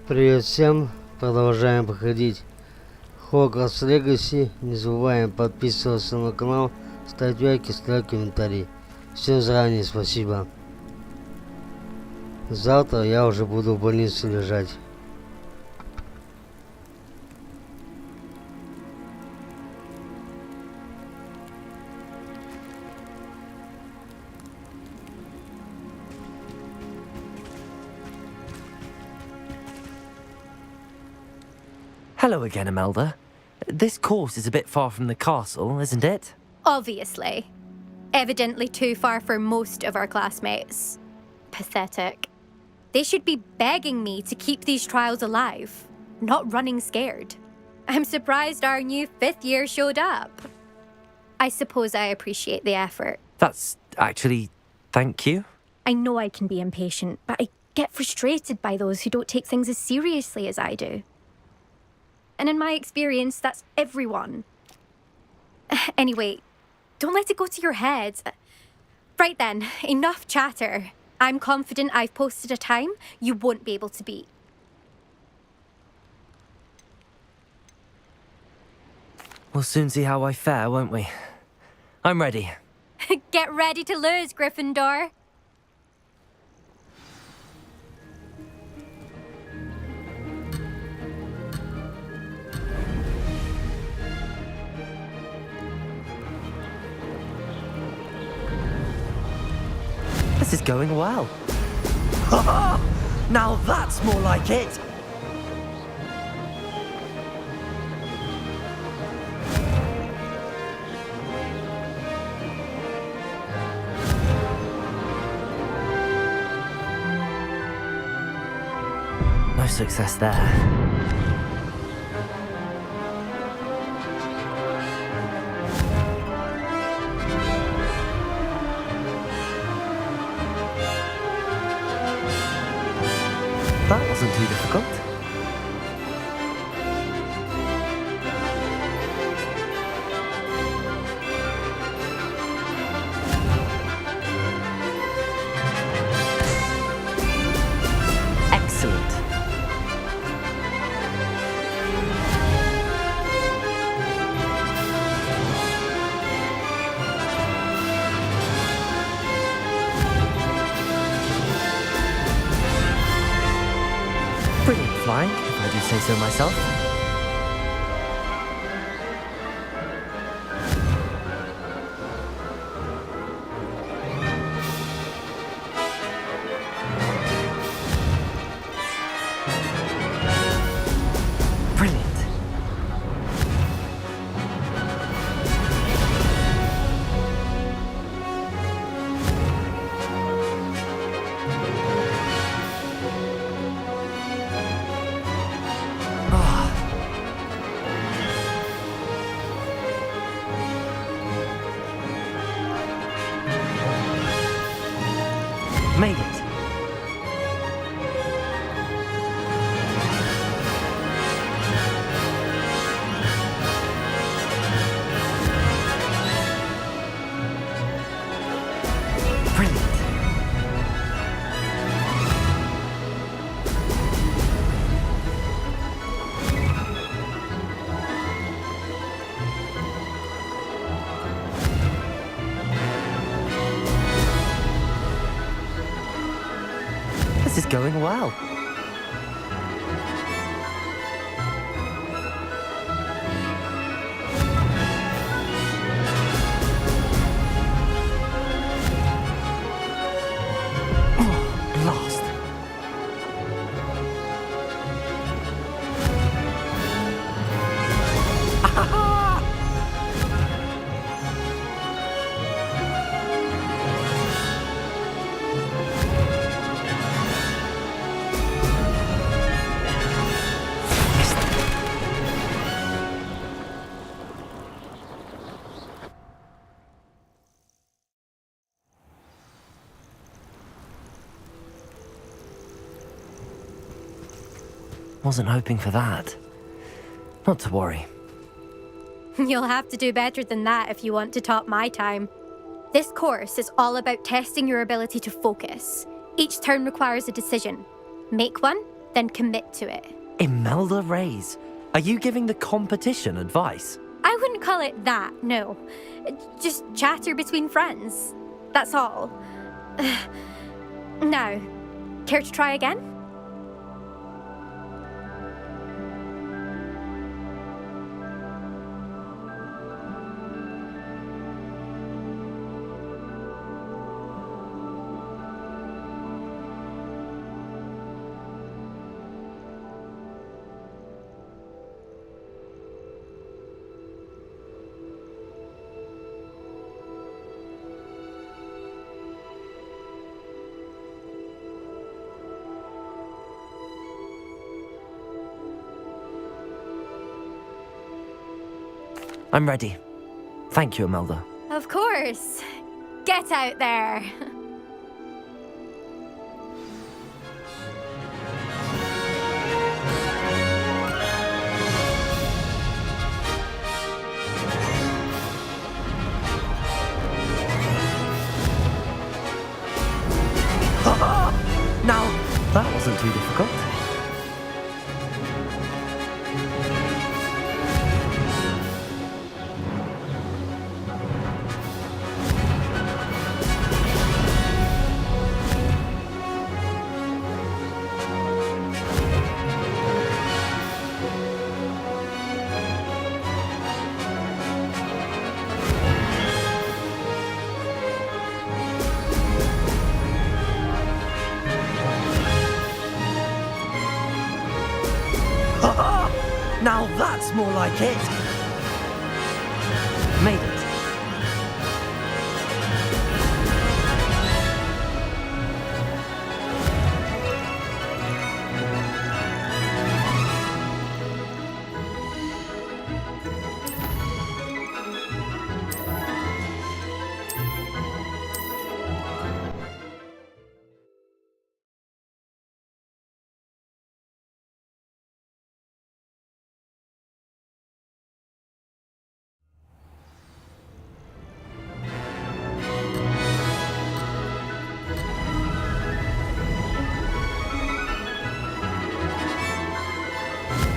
Привет всем! Продолжаем проходить Hogwarts Legacy. Не забываем подписываться на канал, ставить лайки, ставить комментарии. Всем заранее спасибо. Завтра я уже буду в больнице лежать. Hello again, Imelda. This course is a bit far from the castle, isn't it? Obviously. Evidently too far for most of our classmates. Pathetic. They should be begging me to keep these trials alive, not running scared. I'm surprised our new 5th year showed up. I suppose I appreciate the effort. That's actually... thank you. I know I can be impatient, but I get frustrated by those who don't take things as seriously as I do. And in my experience, that's everyone. Anyway, don't let it go to your head. Right then, enough chatter. I'm confident I've posted a time you won't be able to beat. We'll soon see how I fare, won't we? I'm ready. Get ready to lose, Gryffindor. This is going well. Now that's more like it! No success there. That wasn't too difficult. Excellent. Brilliant flying, if I do say so myself. Brilliant. Made it. Brilliant. This is going well. Oh, blast. Wasn't hoping for that. Not to worry. You'll have to do better than that if you want to top my time. This course is all about testing your ability to focus. Each turn requires a decision. Make one, then commit to it. Imelda Reyes, are you giving the competition advice? I wouldn't call it that, no. Just chatter between friends. That's all. Now, care to try again? I'm ready. Thank you, Imelda. Of course. Get out there. Now, that wasn't too difficult. Now that's more like it. Made it.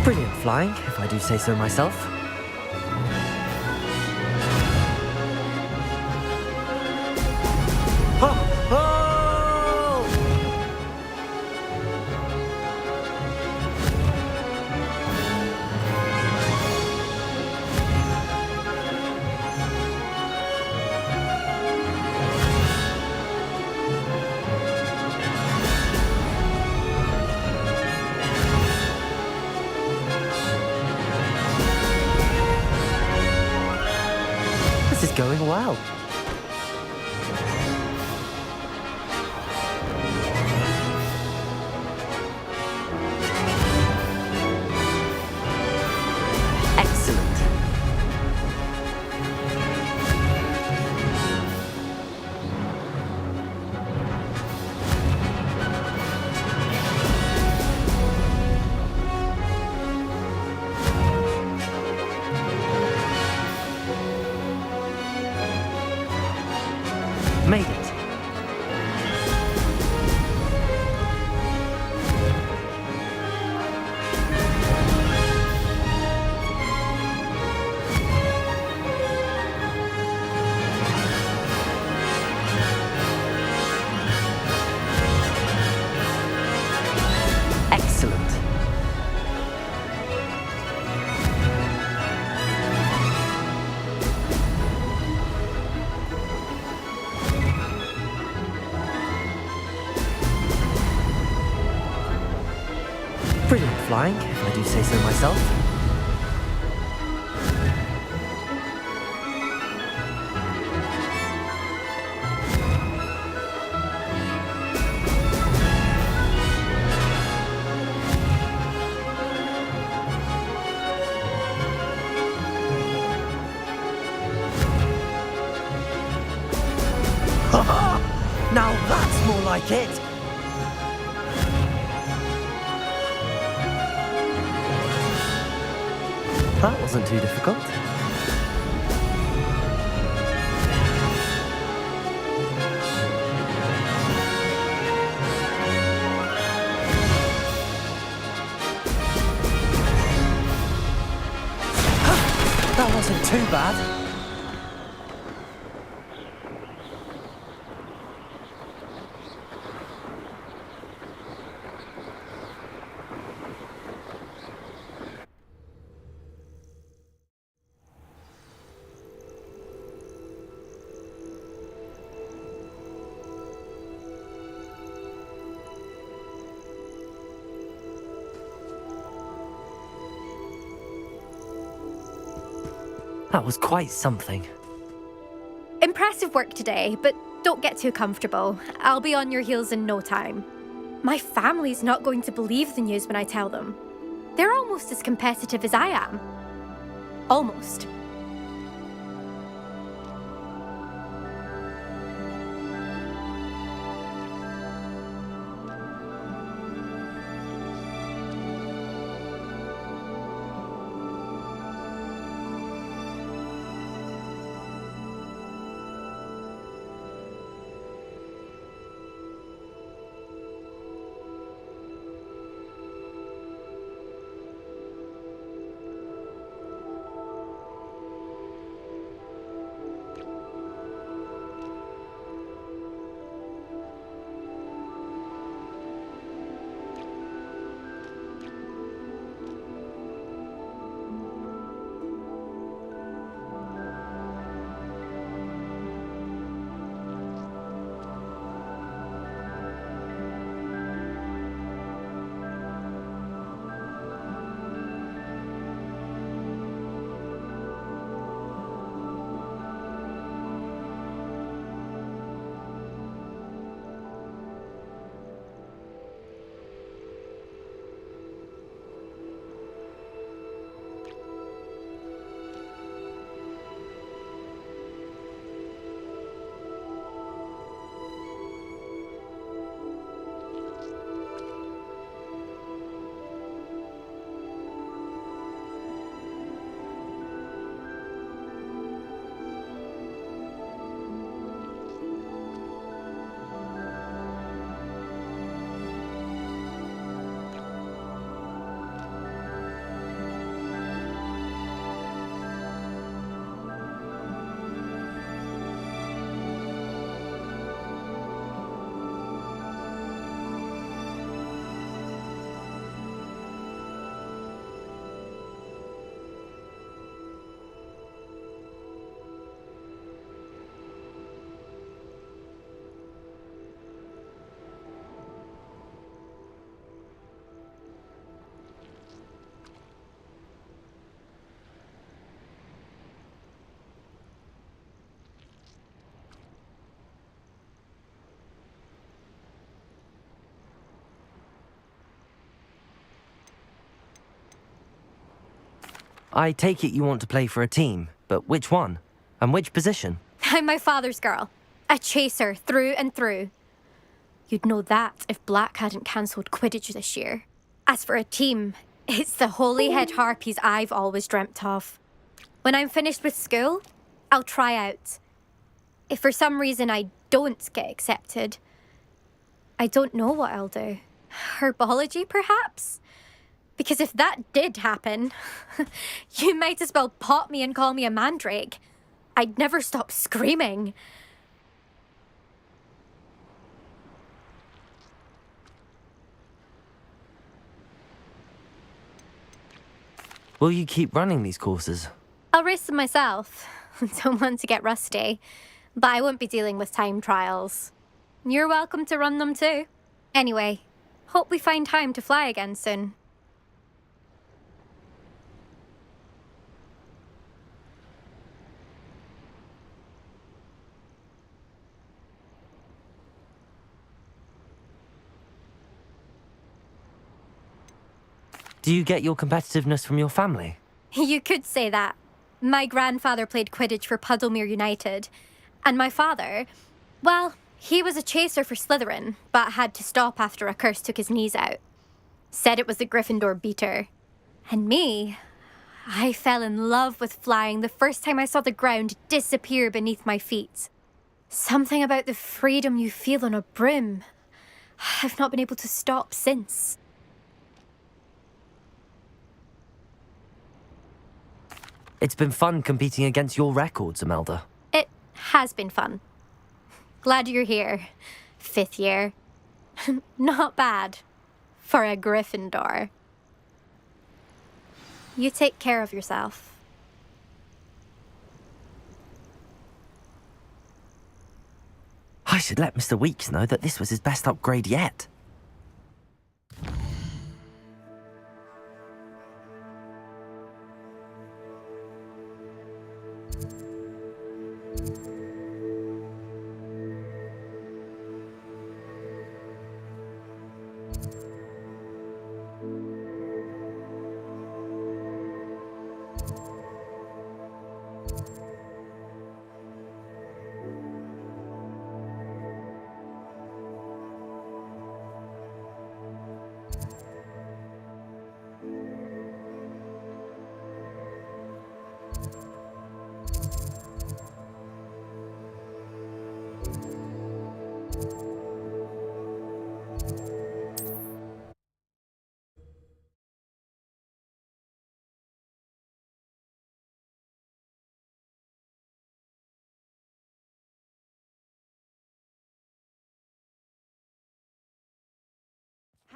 Brilliant flying, if I do say so myself. Oh! Oh! This is going well. Excellent. Made it. Excellent. Brilliant flying, if I do say so myself. Now that's more like it. That wasn't too difficult. That wasn't too bad. That was quite something. Impressive work today, but don't get too comfortable. I'll be on your heels in no time. My family's not going to believe the news when I tell them. They're almost as competitive as I am. Almost. I take it you want to play for a team, but which one? And which position? I'm my father's girl. A chaser through and through. You'd know that if Black hadn't cancelled Quidditch this year. As for a team, it's the holy-head harpies I've always dreamt of. When I'm finished with school, I'll try out. If for some reason I don't get accepted, I don't know what I'll do. Herbology, perhaps? Because if that did happen, you might as well pop me and call me a mandrake. I'd never stop screaming. Will you keep running these courses? I'll race them myself. Don't want to get rusty. But I won't be dealing with time trials. You're welcome to run them too. Anyway, hope we find time to fly again soon. Do you get your competitiveness from your family? You could say that. My grandfather played Quidditch for Puddlemere United. And my father, well, he was a chaser for Slytherin, but had to stop after a curse took his knees out. Said it was the Gryffindor beater. And me, I fell in love with flying the first time I saw the ground disappear beneath my feet. Something about the freedom you feel on a broom. I've not been able to stop since. It's been fun competing against your records, Imelda. It has been fun. Glad you're here. 5th year. Not bad. For a Gryffindor. You take care of yourself. I should let Mr. Weeks know that this was his best upgrade yet.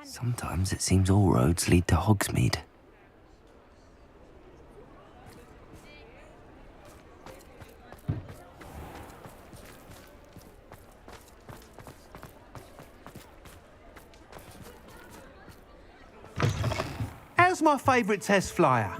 Sometimes it seems all roads lead to Hogsmeade. How's my favourite test flyer?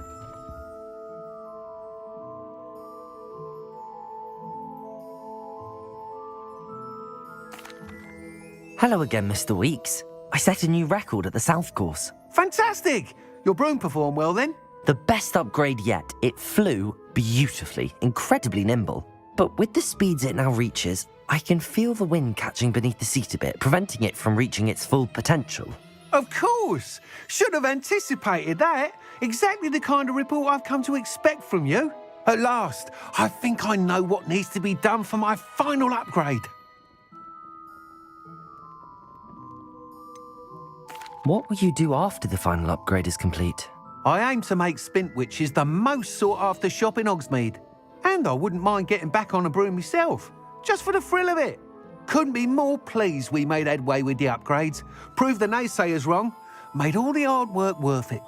Hello again, Mr. Weeks. I set a new record at the South Course. Fantastic! Your broom performed well then? The best upgrade yet. It flew beautifully, incredibly nimble. But with the speeds it now reaches, I can feel the wind catching beneath the seat a bit, preventing it from reaching its full potential. Of course! Should have anticipated that. Exactly the kind of report I've come to expect from you. At last, I think I know what needs to be done for my final upgrade. What will you do after the final upgrade is complete? I aim to make Spintwitches the most sought-after shop in Hogsmeade. And I wouldn't mind getting back on a broom myself, just for the thrill of it. Couldn't be more pleased we made headway with the upgrades, proved the naysayers wrong, made all the hard work worth it.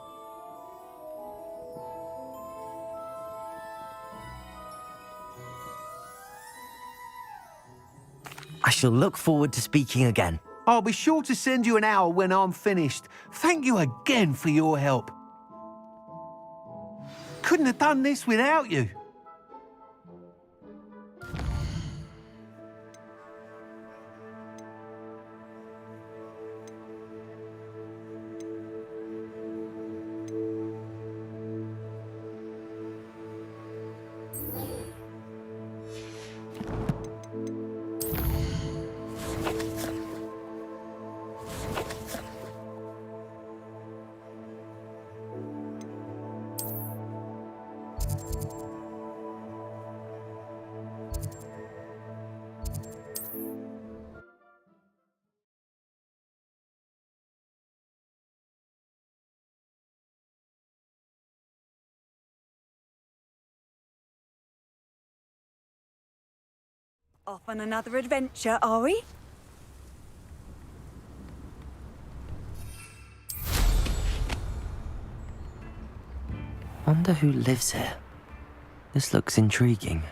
I shall look forward to speaking again. I'll be sure to send you an hour when I'm finished. Thank you again for your help. Couldn't have done this without you. Off on another adventure, are we? Wonder who lives here. This looks intriguing.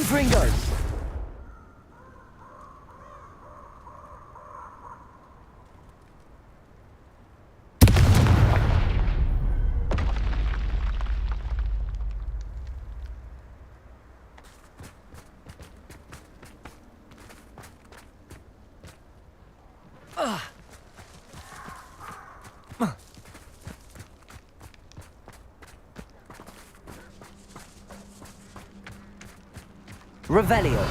Confringo! Revelio.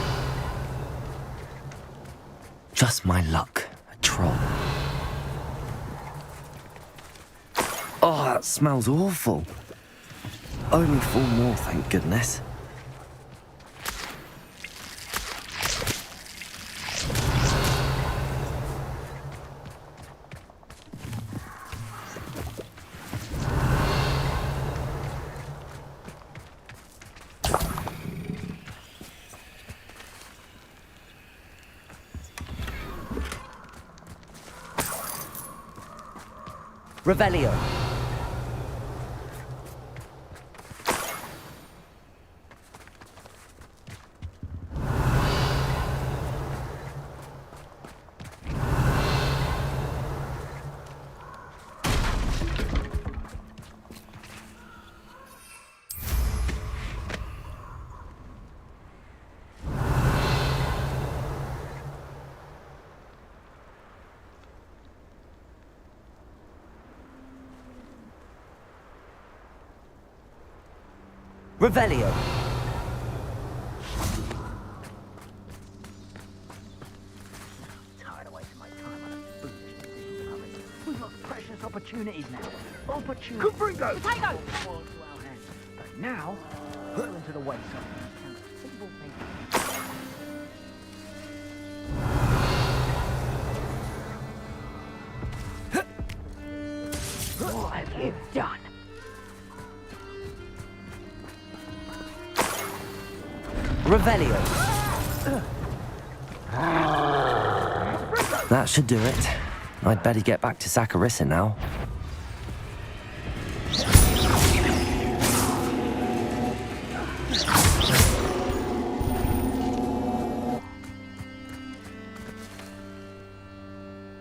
Just my luck. A troll. Oh, that smells awful. Only 4 more, thank goodness. Revelio. Revelio. Tired of wasting my time on a foolish puppet. We've got precious opportunities now. Opportunities. Confringo! Potato! Fall to our hands. But now, fall into the wayside. And simple things. What have you done? Revelio. That should do it. I'd better get back to Saccharissa now.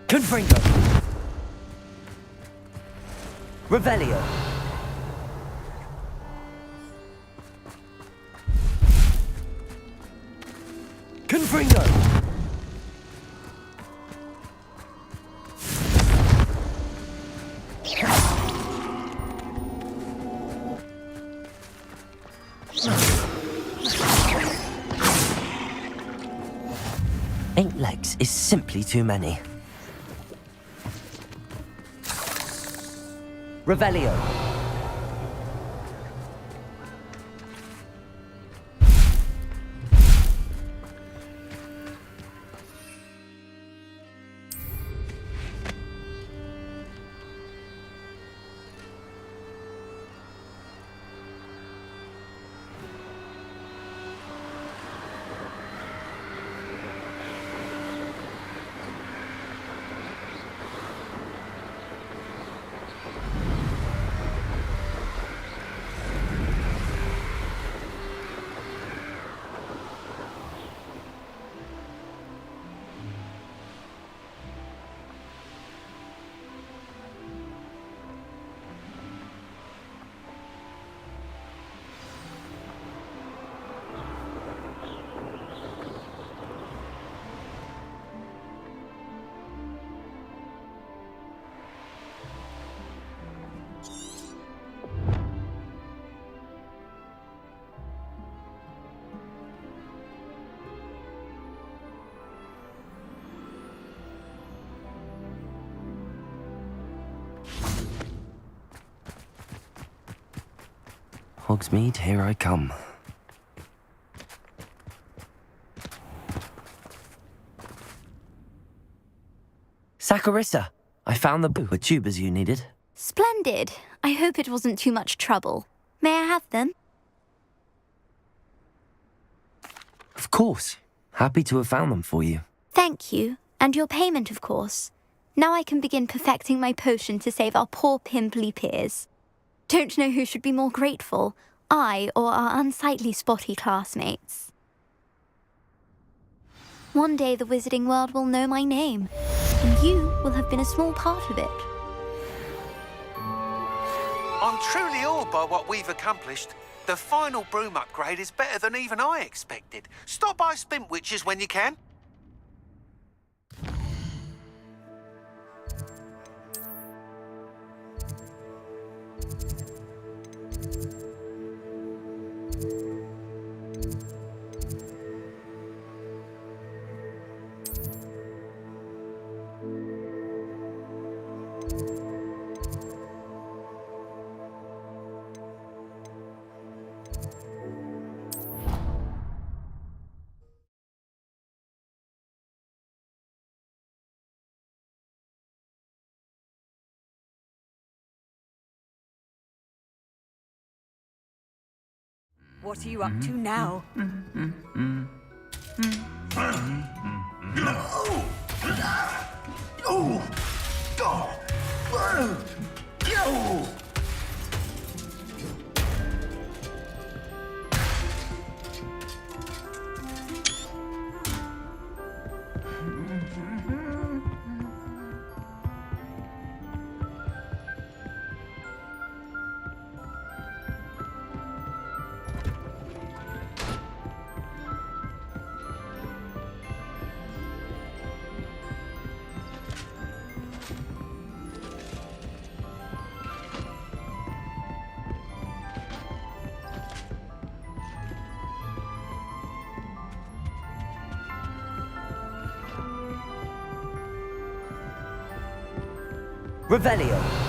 Confringo. Revelio. Confringo! Eight legs is simply too many. Revelio. Hogsmeade, here I come. Saccharissa, I found the tubers you needed. Splendid. I hope it wasn't too much trouble. May I have them? Of course. Happy to have found them for you. Thank you. And your payment, of course. Now I can begin perfecting my potion to save our poor pimply peers. Don't know who should be more grateful, I or our unsightly spotty classmates. One day the wizarding world will know my name, and you will have been a small part of it. I'm truly awed by what we've accomplished. The final broom upgrade is better than even I expected. Stop by Spintwitches when you can. What are you up to now? Revelio.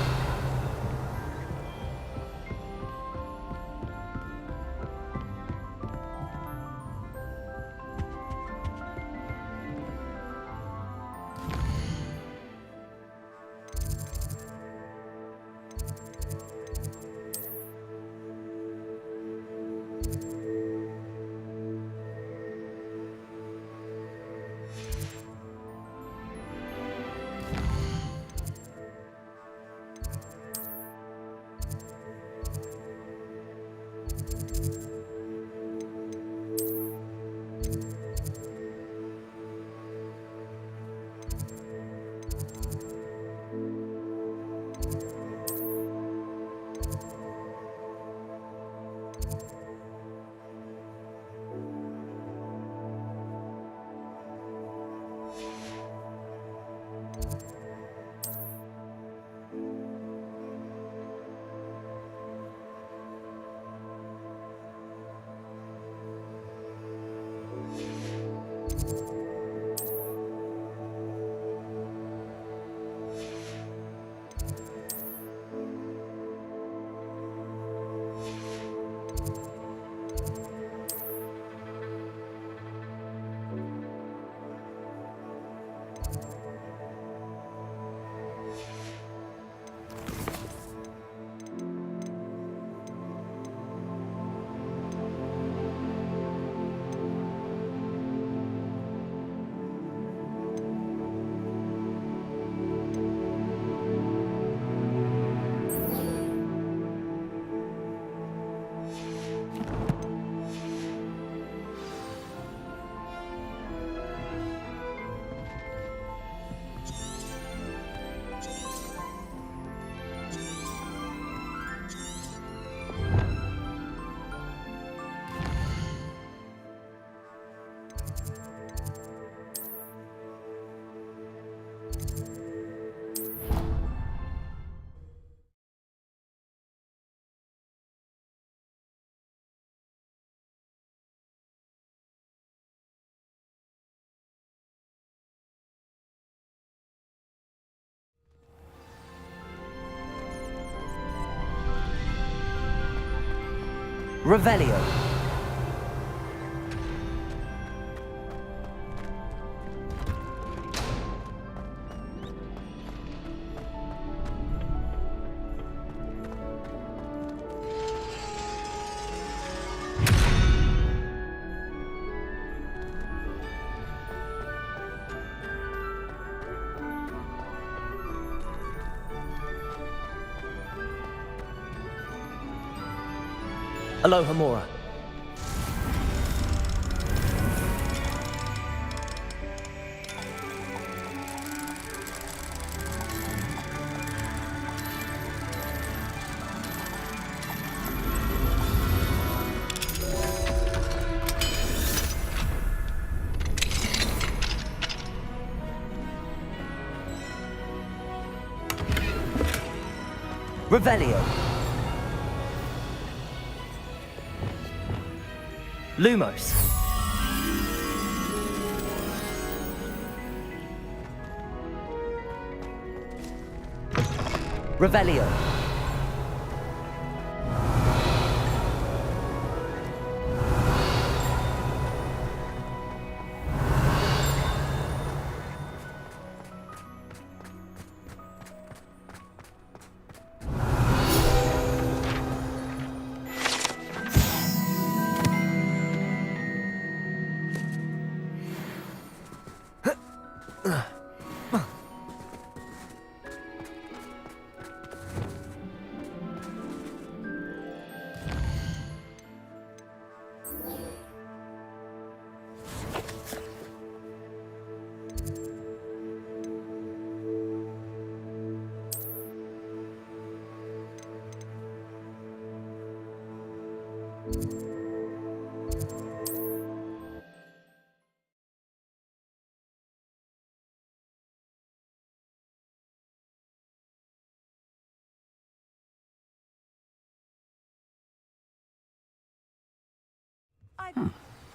Revelio. Aloha Mora. Revelio. Lumos. Revelio.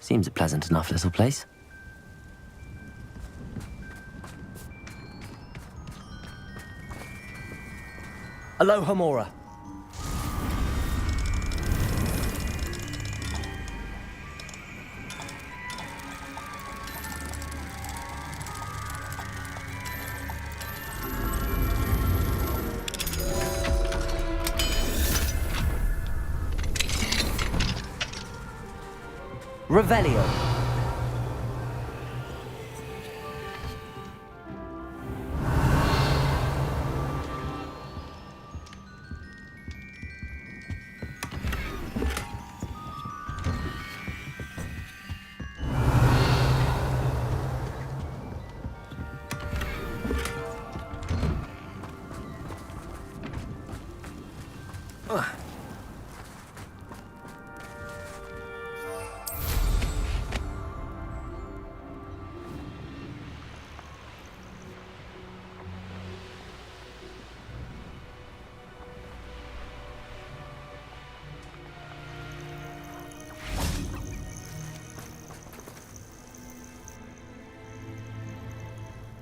Seems a pleasant enough little place. Aloha Mora. Revelio.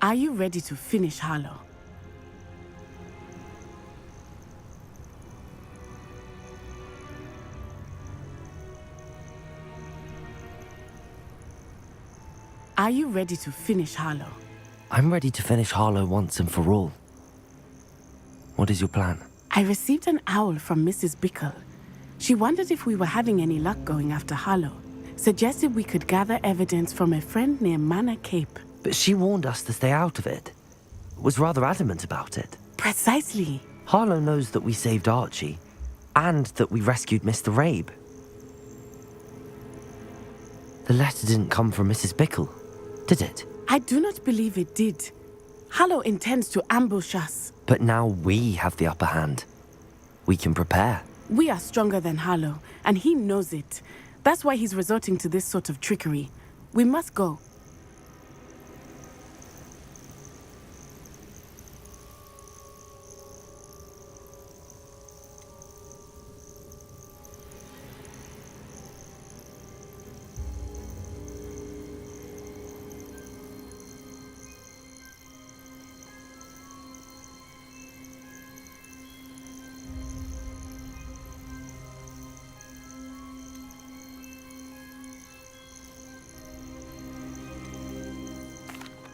Are you ready to finish Harlow? Are you ready to finish Harlow? I'm ready to finish Harlow once and for all. What is your plan? I received an owl from Mrs. Bickle. She wondered if we were having any luck going after Harlow. Suggested we could gather evidence from a friend near Manor Cape. But she warned us to stay out of it. Was rather adamant about it. Precisely. Harlow knows that we saved Archie, and that we rescued Mr. Rabe. The letter didn't come from Mrs. Bickle, did it? I do not believe it did. Harlow intends to ambush us. But now we have the upper hand. We can prepare. We are stronger than Harlow, and he knows it. That's why he's resorting to this sort of trickery. We must go.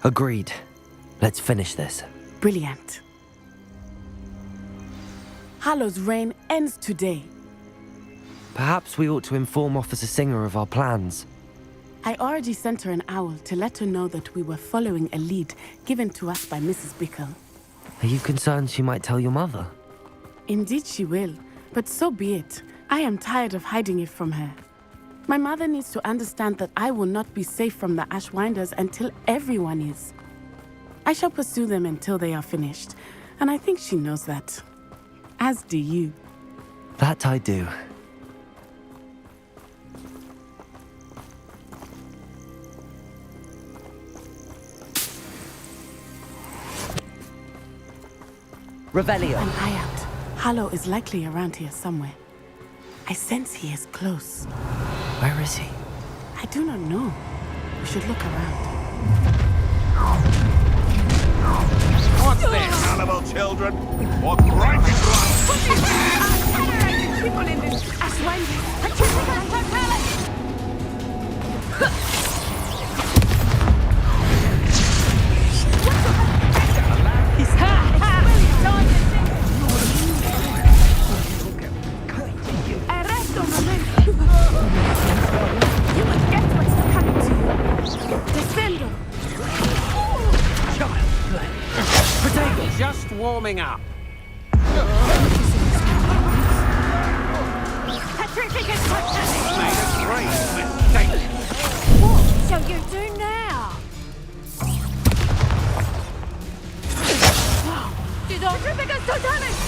Agreed. Let's finish this. Brilliant. Harlow's reign ends today. Perhaps we ought to inform Officer Singer of our plans. I already sent her an owl to let her know that we were following a lead given to us by Mrs. Bickle. Are you concerned she might tell your mother? Indeed she will, but so be it. I am tired of hiding it from her. My mother needs to understand that I will not be safe from the Ashwinders until everyone is. I shall pursue them until they are finished, and I think she knows that. As do you. That I do. Revelio. An eye out. Harlow is likely around here somewhere. I sense he is close. Where is he? I do not know. We should look around. What's this, animal children? What grinding blood? People in this Arresto un momento. You will get what is coming to you. Descendo. Potato, just warming up. Made a great mistake. What shall you do now? Du Centrifuges Totales!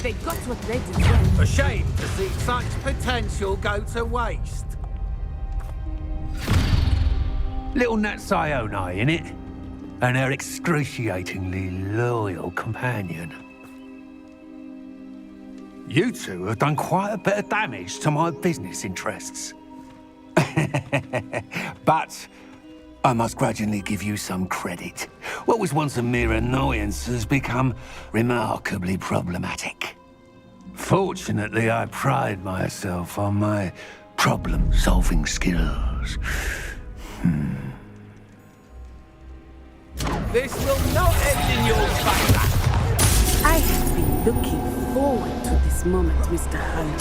They got what they deserve. A shame to see such potential go to waste. Little Natsione, innit? And her excruciatingly loyal companion. You two have done quite a bit of damage to my business interests. But I must grudgingly give you some credit. What was once a mere annoyance has become remarkably problematic. Fortunately, I pride myself on my problem-solving skills. This will not end in your favor. I have been looking forward to this moment, Mr. Hunt.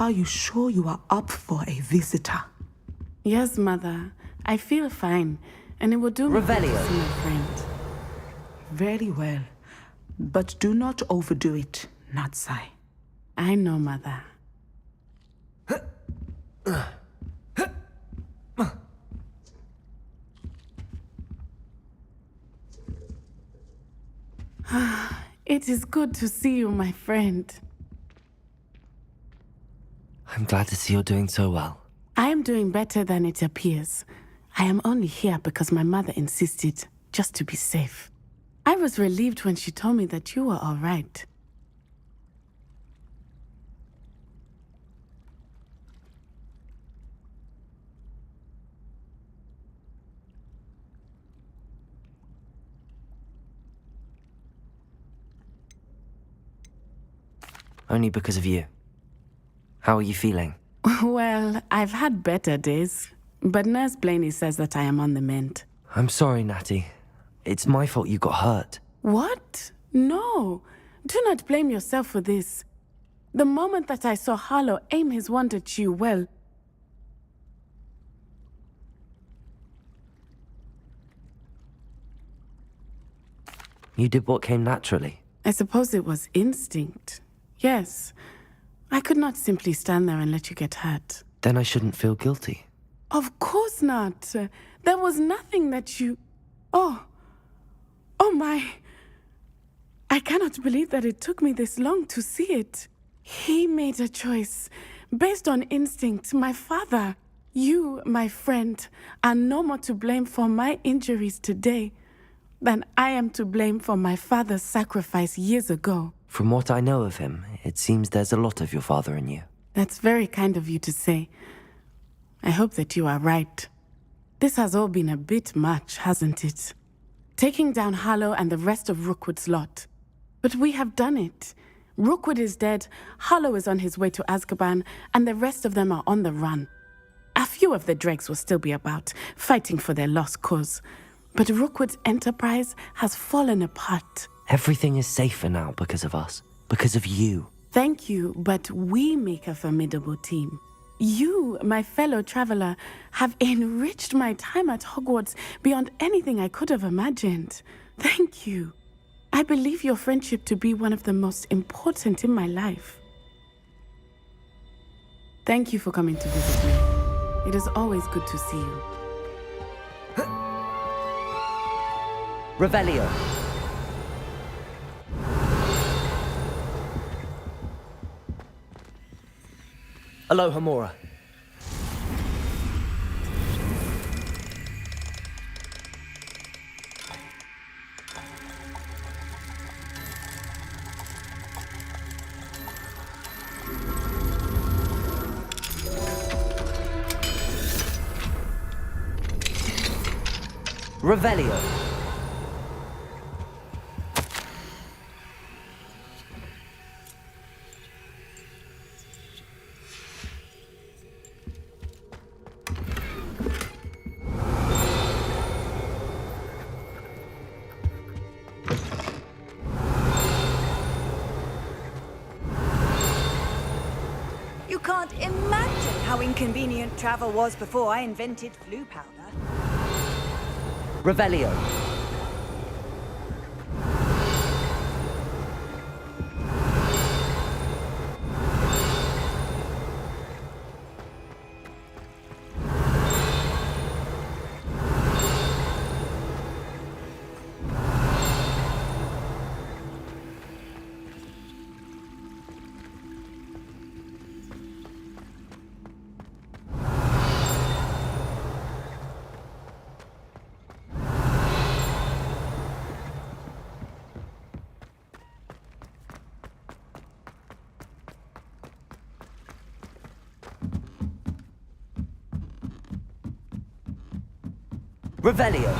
Are you sure you are up for a visitor? Yes, Mother. I feel fine, and it will do me good to see my friend. Very well. But do not overdo it, Natsai. I know, Mother. It is good to see you, my friend. I'm glad to see you're doing so well. I am doing better than it appears. I am only here because my mother insisted, just to be safe. I was relieved when she told me that you were all right. Only because of you. How are you feeling? Well, I've had better days, but Nurse Blaney says that I am on the mend. I'm sorry, Natty. It's my fault you got hurt. What? No. Do not blame yourself for this. The moment that I saw Harlow aim his wand at you, well... You did what came naturally. I suppose it was instinct. Yes. I could not simply stand there and let you get hurt. Then I shouldn't feel guilty. Of course not. There was nothing that you... Oh. Oh my. I cannot believe that it took me this long to see it. He made a choice based on instinct. My father, you, my friend, are no more to blame for my injuries today than I am to blame for my father's sacrifice years ago. From what I know of him, it seems there's a lot of your father in you. That's very kind of you to say. I hope that you are right. This has all been a bit much, hasn't it? Taking down Harlow and the rest of Rookwood's lot. But we have done it. Rookwood is dead, Harlow is on his way to Azkaban, and the rest of them are on the run. A few of the dregs will still be about, fighting for their lost cause. But Rookwood's enterprise has fallen apart. Everything is safer now because of us. Because of you. Thank you, but we make a formidable team. You, my fellow traveler, have enriched my time at Hogwarts beyond anything I could have imagined. Thank you. I believe your friendship to be one of the most important in my life. Thank you for coming to visit me. It is always good to see you. Revelio. Aloha Mora. Revelio. You can't imagine how inconvenient travel was before I invented flu powder. Revelio. Revelio.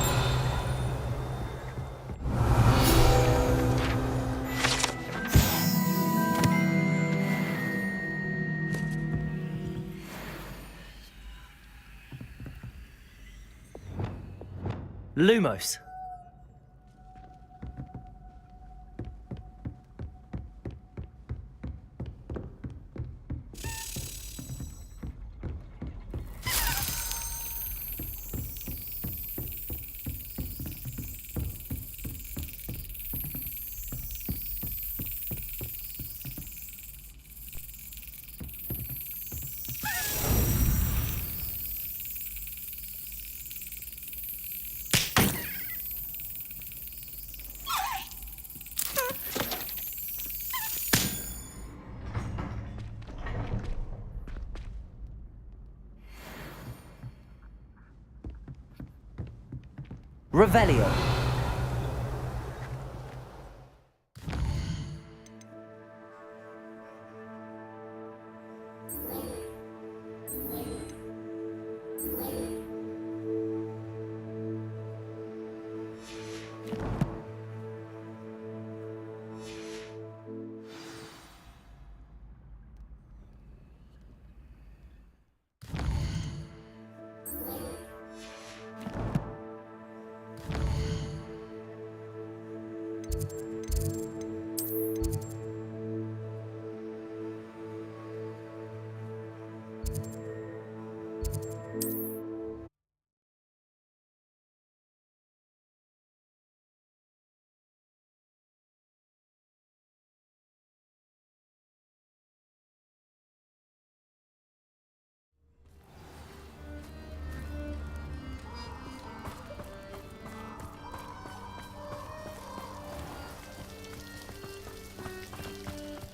Lumos. Revelio.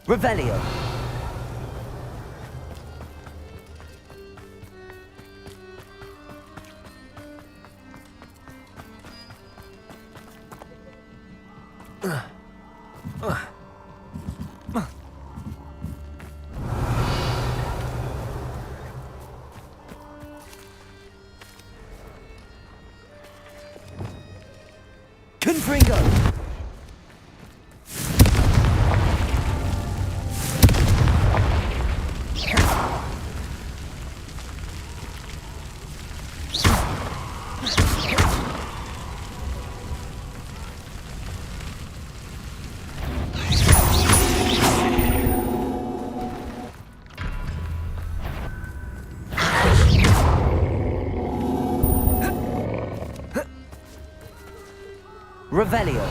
Revelio. Confringo. Revelio.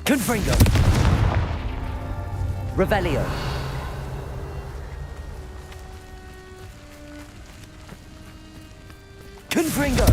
Confringo. Revelio. Confringo.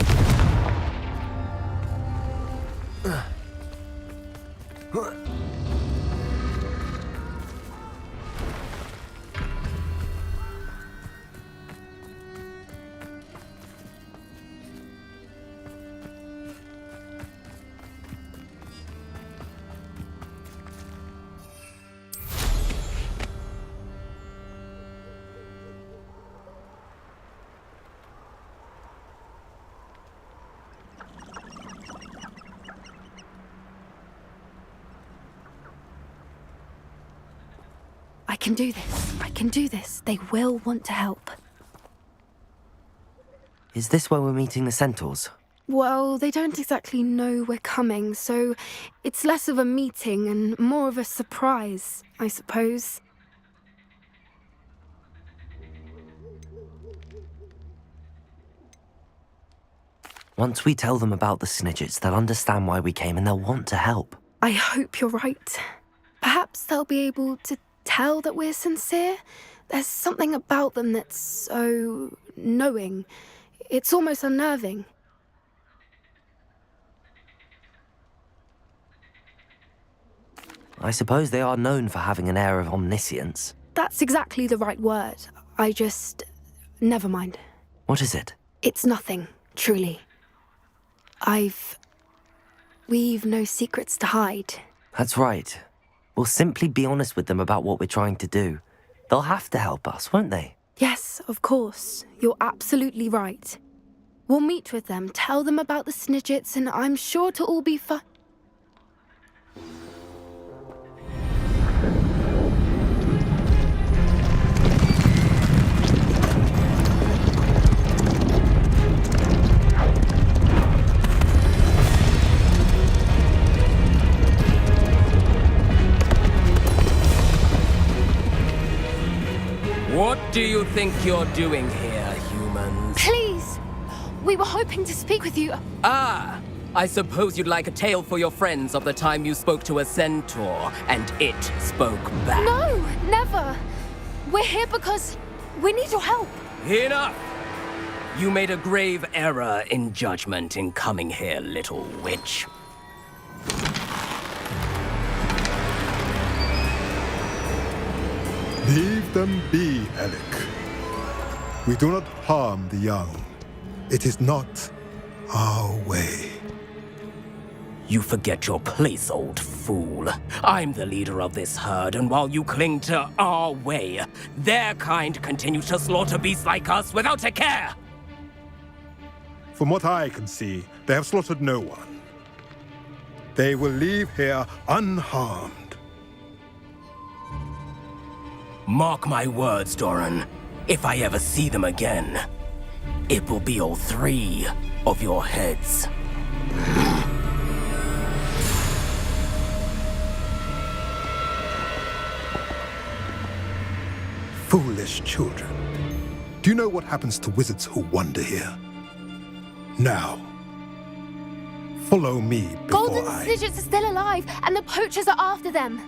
I can do this. I can do this. They will want to help. Is this where we're meeting the centaurs? Well, they don't exactly know we're coming, so it's less of a meeting and more of a surprise, I suppose. Once we tell them about the Snidgets, they'll understand why we came and they'll want to help. I hope you're right. Perhaps they'll be able to tell that we're sincere. There's something about them that's so knowing. It's almost unnerving. I suppose they are known for having an air of omniscience. That's exactly the right word. Never mind. What is it? It's nothing, truly. We've no secrets to hide. That's right. We'll simply be honest with them about what we're trying to do. They'll have to help us, won't they? Yes, of course. You're absolutely right. We'll meet with them, tell them about the Snidgets, and I'm sure it'll all be fine. What do you think you're doing here, humans? Please! We were hoping to speak with you. Ah! I suppose you'd like a tale for your friends of the time you spoke to a centaur, and it spoke back. No, never! We're here because we need your help. Enough! You made a grave error in judgment in coming here, little witch. Leave them be, Alec. We do not harm the young. It is not our way. You forget your place, old fool. I'm the leader of this herd, and while you cling to our way, their kind continue to slaughter beasts like us without a care! From what I can see, they have slaughtered no one. They will leave here unharmed. Mark my words, Doran. If I ever see them again, it will be all 3 of your heads. Foolish children. Do you know what happens to wizards who wander here? Now, follow me before Golden Snidgets are still alive, and the poachers are after them.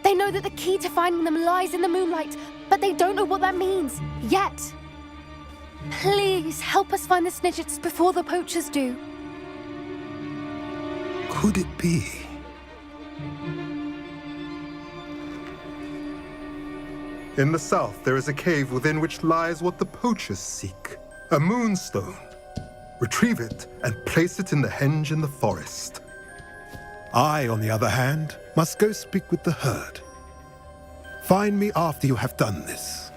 They know that the key to finding them lies in the moonlight, but they don't know what that means, yet. Please, help us find the Snidgets before the poachers do. Could it be? In the south, there is a cave within which lies what the poachers seek. A moonstone. Retrieve it and place it in the henge in the forest. I, on the other hand, must go speak with the herd. Find me after you have done this.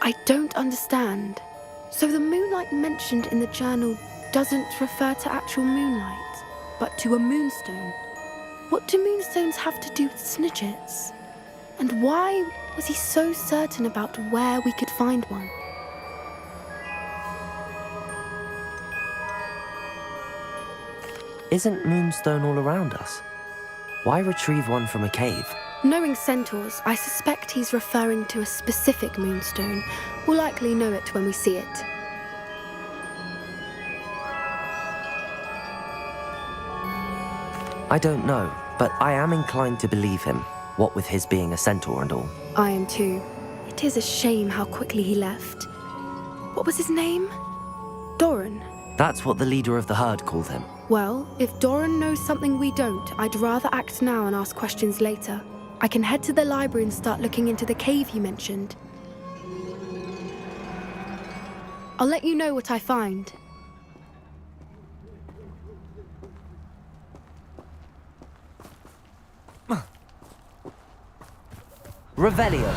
I don't understand. So the moonlight mentioned in the journal doesn't refer to actual moonlight, but to a moonstone. What do moonstones have to do with Snidgets? And why was he so certain about where we could find one? Isn't moonstone all around us? Why retrieve one from a cave? Knowing centaurs, I suspect he's referring to a specific moonstone. We'll likely know it when we see it. I don't know, but I am inclined to believe him, what with his being a centaur and all. I am too. It is a shame how quickly he left. What was his name? Doran. That's what the leader of the herd called him. Well, if Doran knows something we don't, I'd rather act now and ask questions later. I can head to the library and start looking into the cave you mentioned. I'll let you know what I find. Revelio.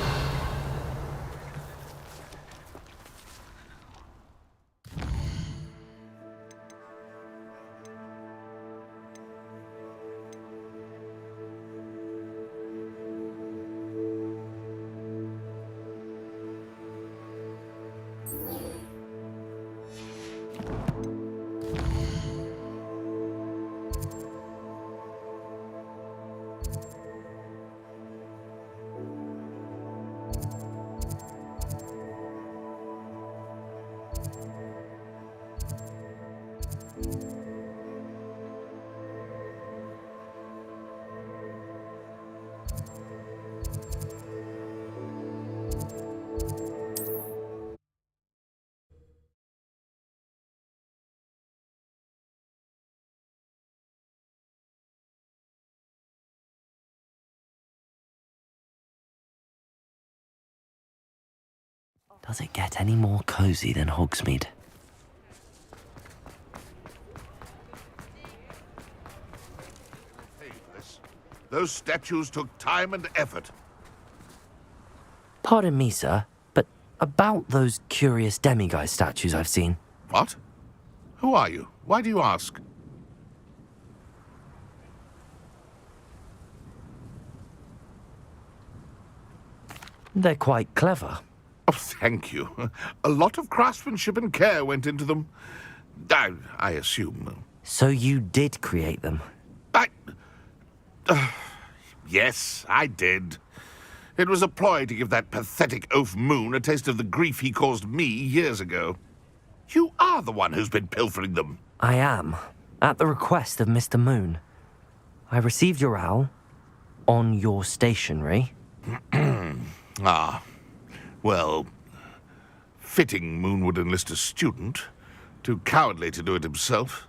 Does it get any more cozy than Hogsmeade? Those statues took time and effort. Pardon me, sir, but about those curious demiguise statues I've seen. What? Who are you? Why do you ask? They're quite clever. Oh, thank you. A lot of craftsmanship and care went into them. I assume. So you did create them? Yes, I did. It was a ploy to give that pathetic oaf Moon a taste of the grief he caused me years ago. You are the one who's been pilfering them. I am, at the request of Mr. Moon. I received your owl on your stationery. Ah, well, fitting Moon would enlist a student. Too cowardly to do it himself.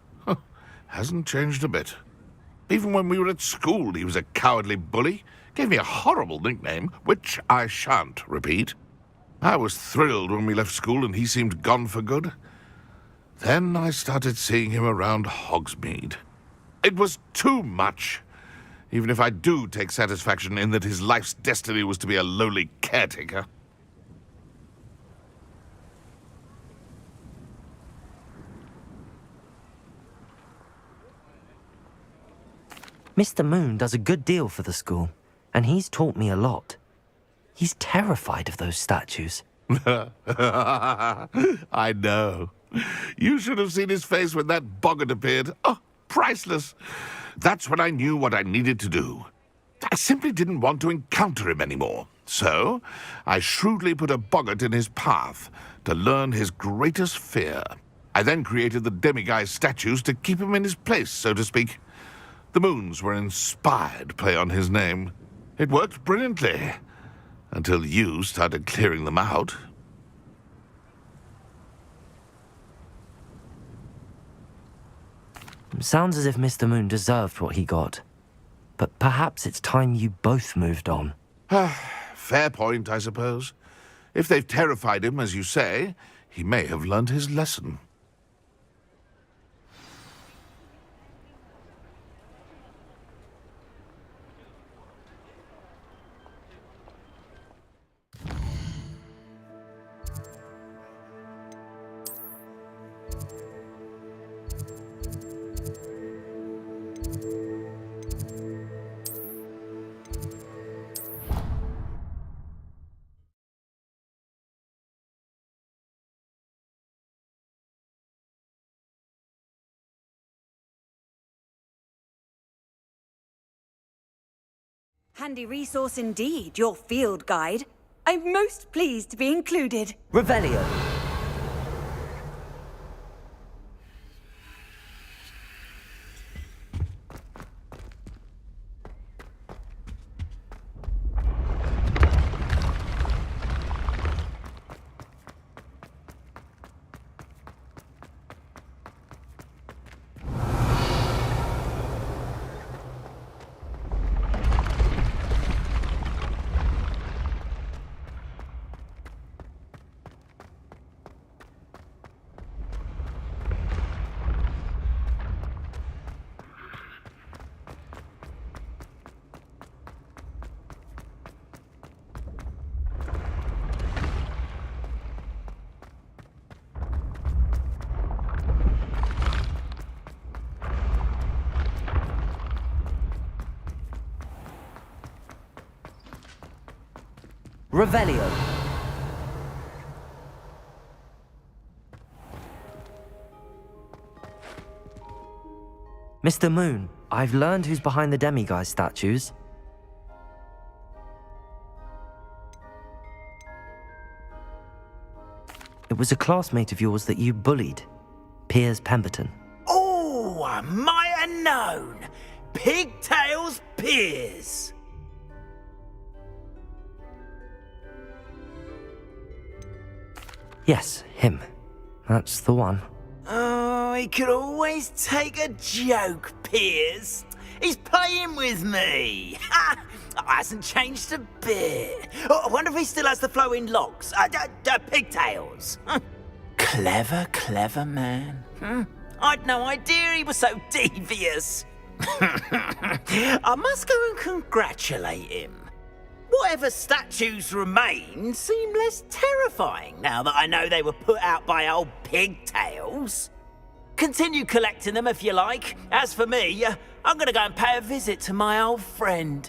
Hasn't changed a bit. Even when we were at school, he was a cowardly bully. Gave me a horrible nickname, which I shan't repeat. I was thrilled when we left school and he seemed gone for good. Then I started seeing him around Hogsmeade. It was too much. Even if I do take satisfaction in that his life's destiny was to be a lowly caretaker. Mr. Moon does a good deal for the school, and he's taught me a lot. He's terrified of those statues. I know. You should have seen his face when that boggart appeared. Oh, priceless. That's when I knew what I needed to do. I simply didn't want to encounter him anymore. So, I shrewdly put a boggart in his path to learn his greatest fear. I then created the demiguise statues to keep him in his place, so to speak. The moons were an inspired play on his name. It worked brilliantly, until you started clearing them out. Sounds as if Mr. Moon deserved what he got. But perhaps it's time you both moved on. Fair point, I suppose. If they've terrified him, as you say, he may have learned his lesson. Handy resource indeed, your field guide. I'm most pleased to be included. Revelio. Revelio. Mr. Moon, I've learned who's behind the demiguise statues. It was a classmate of yours that you bullied, Piers Pemberton. Oh, I might have known. Pigtails Piers. Yes, him. That's the one. Oh, he could always take a joke, Piers. He's playing with me. Ha! Hasn't changed a bit. Oh, I wonder if he still has the flowing locks. Pigtails. Clever, clever man. I'd no idea he was so devious. I must go and congratulate him. Whatever statues remain seem less terrifying now that I know they were put out by old pigtails. Continue collecting them if you like. As for me, I'm gonna go and pay a visit to my old friend.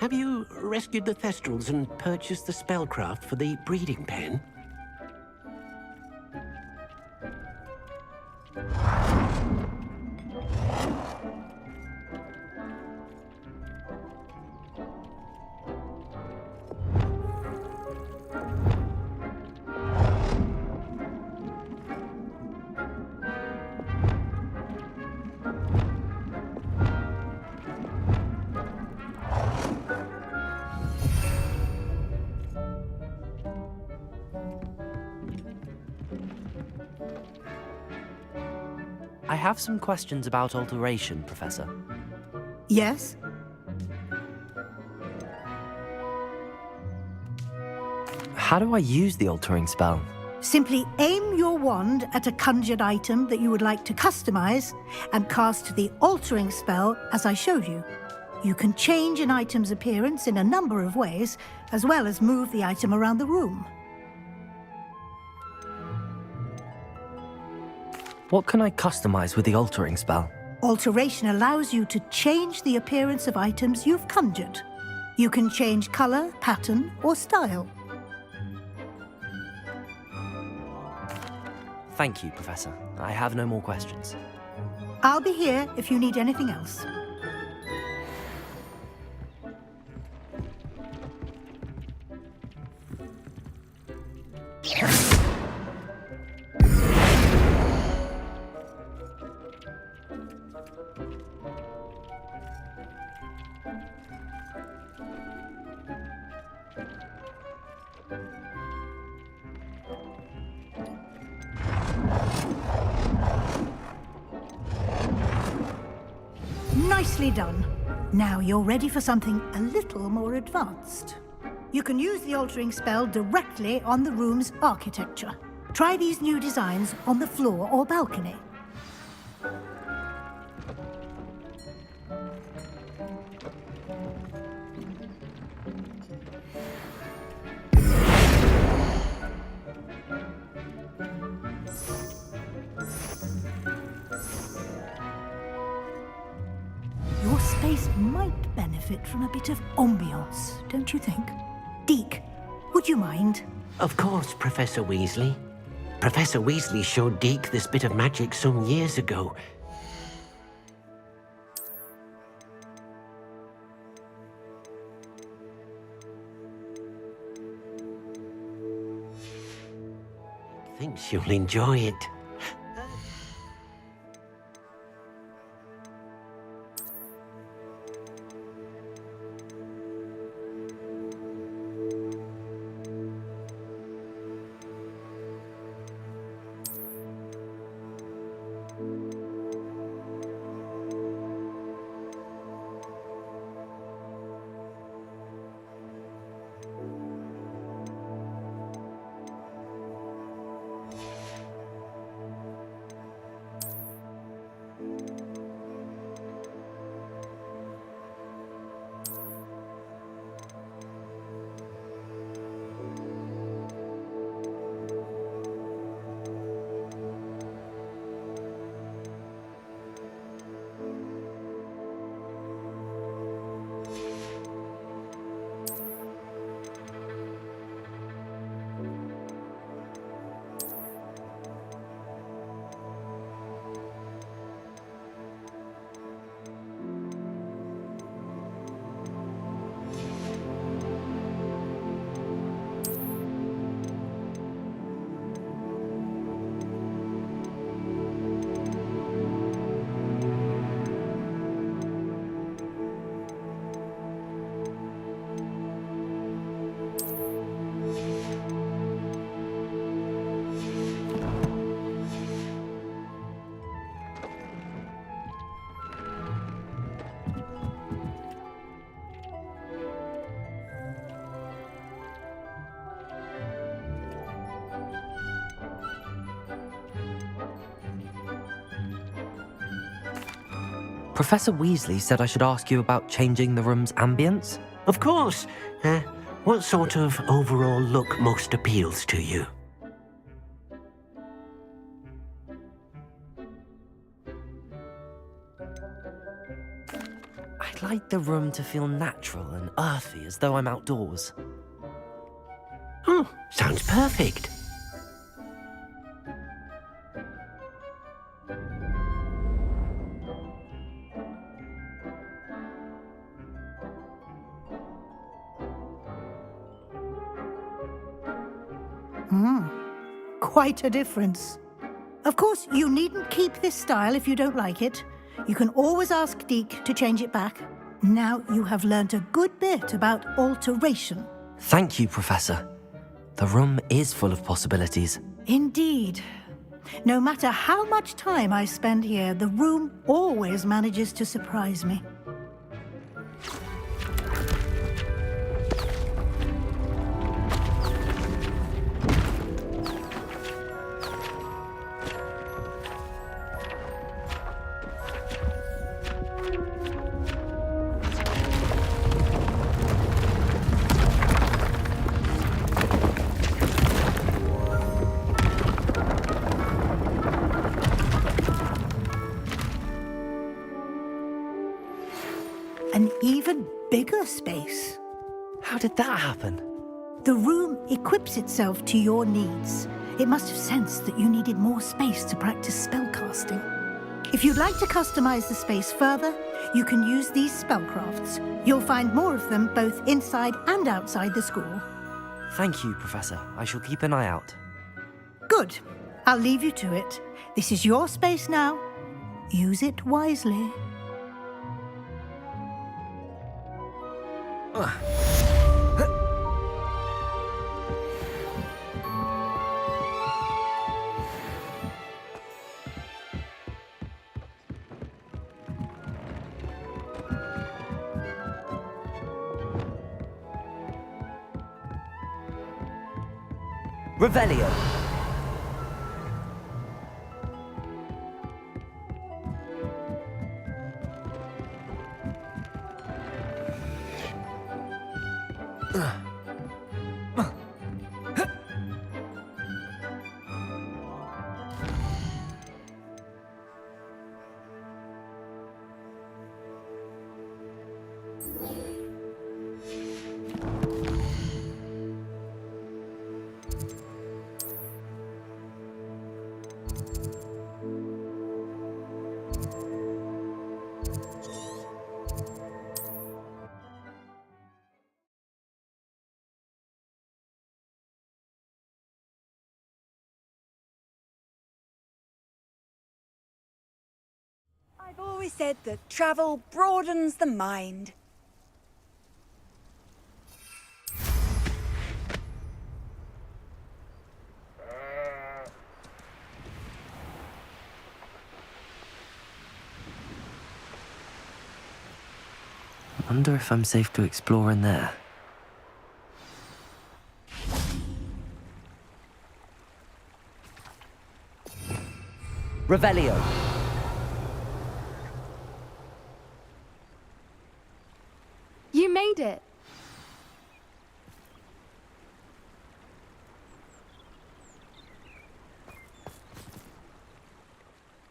Have you rescued the Thestrals and purchased the spellcraft for the breeding pen? I have some questions about alteration, Professor. Yes? How do I use the altering spell? Simply aim your wand at a conjured item that you would like to customize and cast the altering spell as I showed you. You can change an item's appearance in a number of ways, as well as move the item around the room. What can I customize with the altering spell? Alteration allows you to change the appearance of items you've conjured. You can change color, pattern, or style. Thank you, Professor. I have no more questions. I'll be here if you need anything else. Nicely done. Now you're ready for something a little more advanced. You can use the altering spell directly on the room's architecture. Try these new designs on the floor or balcony. Your space might benefit from a bit of ambiance, don't you think? Deke, would you mind? Of course, Professor Weasley. Professor Weasley showed Deke this bit of magic some years ago. Thinks you'll enjoy it. Professor Weasley said I should ask you about changing the room's ambience? Of course. What sort of overall look most appeals to you? I'd like the room to feel natural and earthy, as though I'm outdoors. Oh, sounds perfect. Quite a difference. Of course, you needn't keep this style if you don't like it. You can always ask Deke to change it back. Now you have learnt a good bit about alteration. Thank you, Professor. The room is full of possibilities. Indeed. No matter how much time I spend here, the room always manages to surprise me. An even bigger space. How did that happen? The room equips itself to your needs. It must have sensed that you needed more space to practice spellcasting. If you'd like to customize the space further, you can use these spellcrafts. You'll find more of them both inside and outside the school. Thank you, Professor. I shall keep an eye out. Good. I'll leave you to it. This is your space now. Use it wisely. Revelio. I've always said that travel broadens the mind. I wonder if I'm safe to explore in there. Revelio. You made it.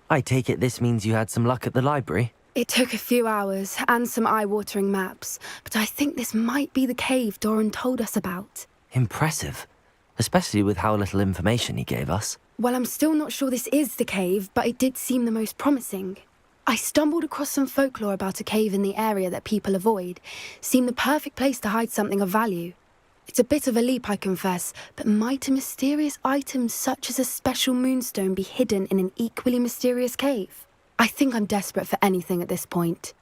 I take it this means you had some luck at the library? It took a few hours and some eye-watering maps, but I think this might be the cave Doran told us about. Impressive, especially with how little information he gave us. Well, I'm still not sure this is the cave, but it did seem the most promising. I stumbled across some folklore about a cave in the area that people avoid. Seemed the perfect place to hide something of value. It's a bit of a leap, I confess, but might a mysterious item such as a special moonstone be hidden in an equally mysterious cave? I think I'm desperate for anything at this point.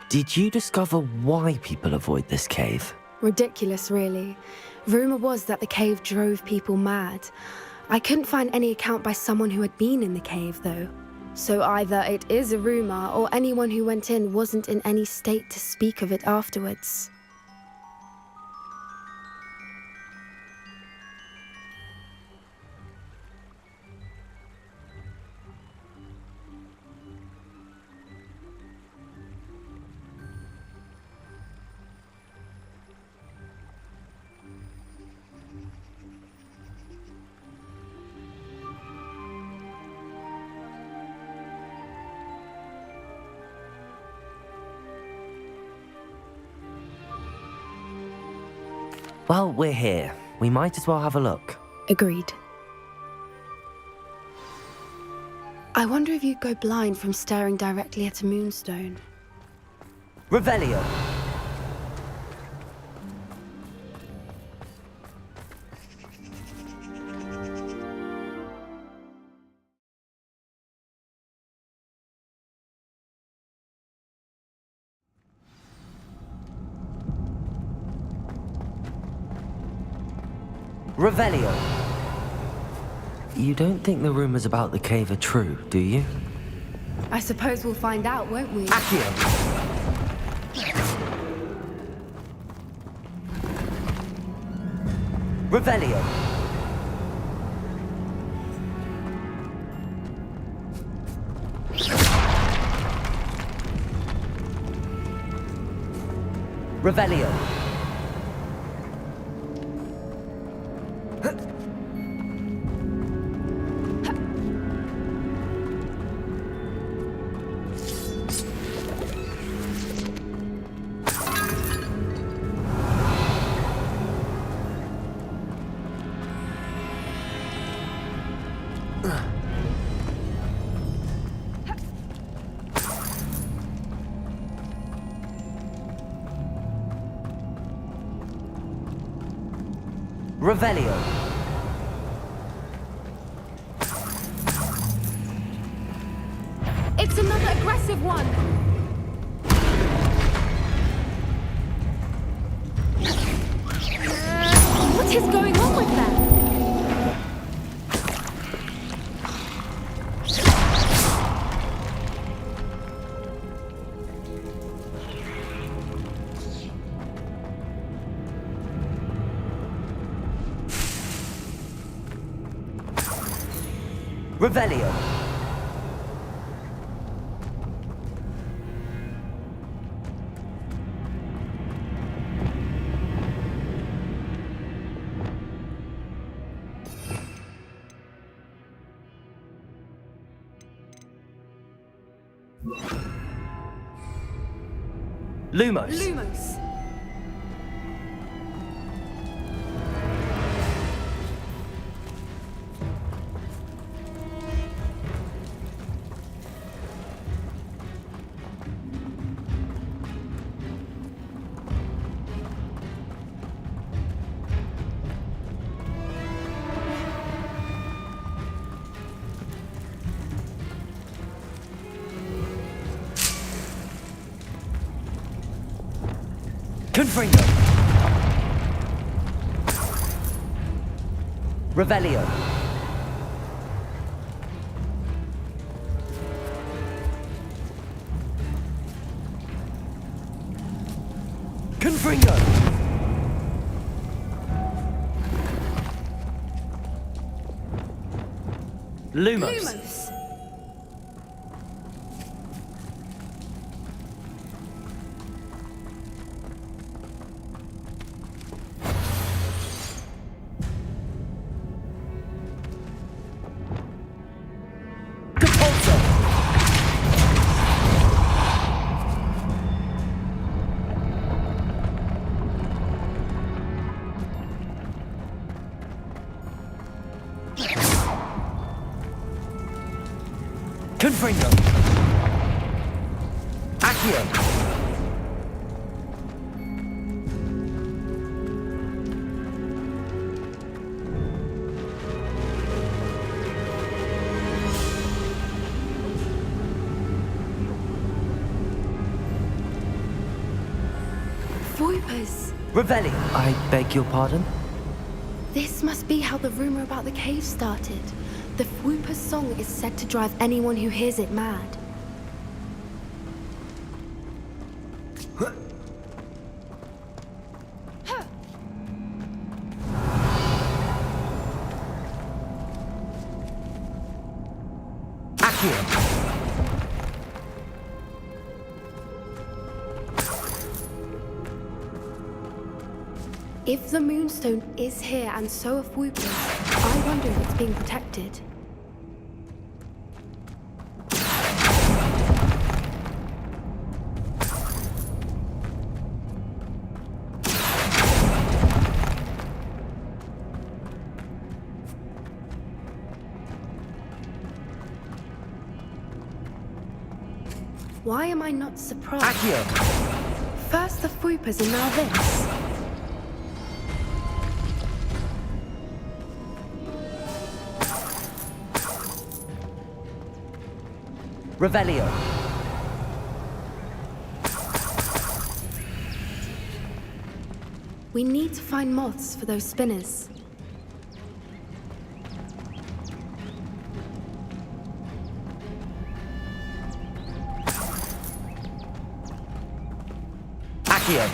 Did you discover why people avoid this cave? Ridiculous, really. Rumour was that the cave drove people mad. I couldn't find any account by someone who had been in the cave, though. So either it is a rumour, or anyone who went in wasn't in any state to speak of it afterwards. Well, we're here. We might as well have a look. Agreed. I wonder if you'd go blind from staring directly at a moonstone. Revelio. Revelio. You don't think the rumors about the cave are true, do you? I suppose we'll find out, won't we? Accio. Revelio. Revelio. Revelio. It's another aggressive one! What is going on with them? Revelio. Lumos. Lumos. Confringo. Revelio. Confringo. Lumos. Confringo. Accio. Voipers. Revelio. I beg your pardon? This must be how the rumor about the cave started. The Whooper's song is said to drive anyone who hears it mad. If the Moonstone is here and so are Whoopers, I wonder if it's being protected. Why am I not surprised? Accio! First the Fwoopas and now this. Revelio. We need to find moths for those spinners. Accio.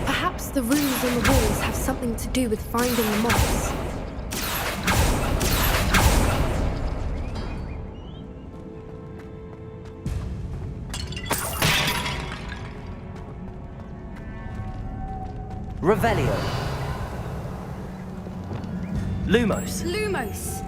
Perhaps the runes on the walls have something to do with finding the moths. Revelio. Lumos. Lumos!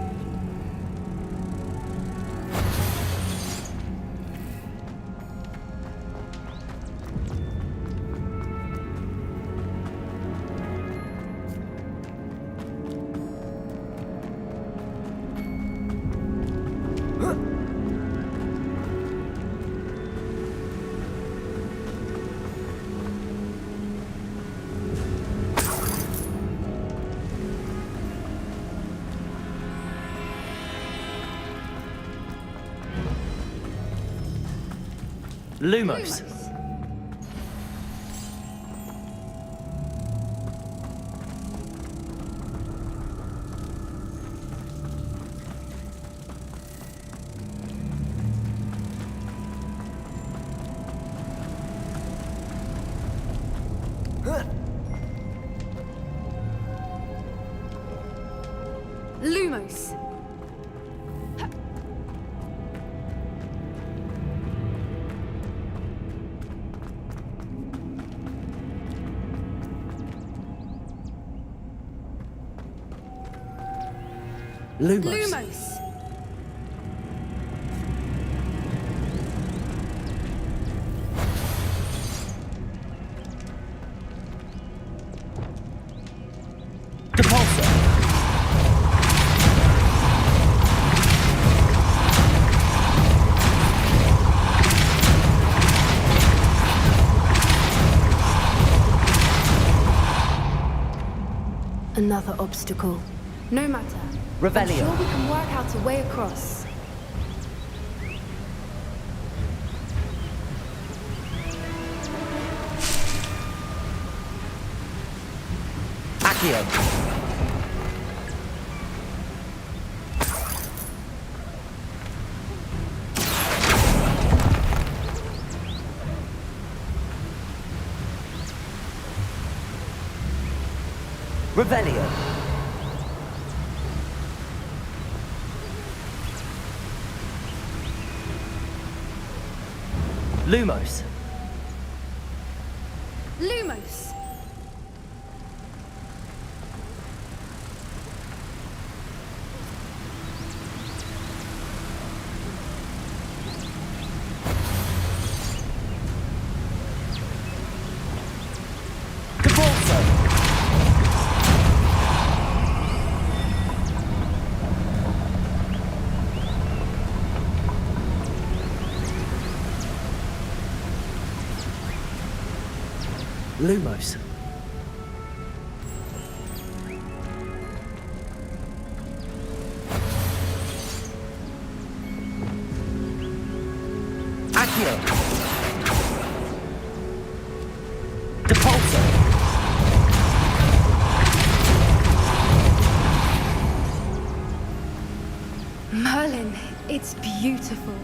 Lumos. Lumos! Lumos. Lumos! Depulsor. Another obstacle. No matter. Revelio. I'm sure we can work out a way across. Accio. Revelio. Lumos. Lumos! Depulsor. Lumos. Accio. Depulsor. Merlin, it's beautiful.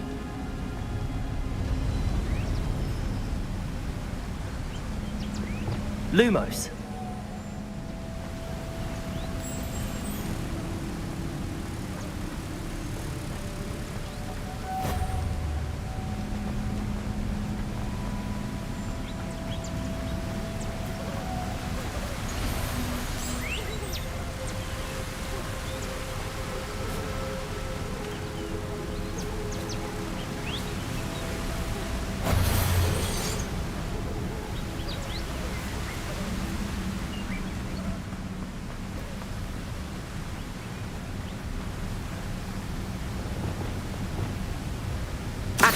Lumos.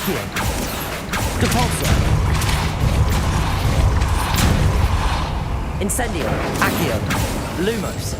Accio. Depulso. Incendio. Accio. Lumos.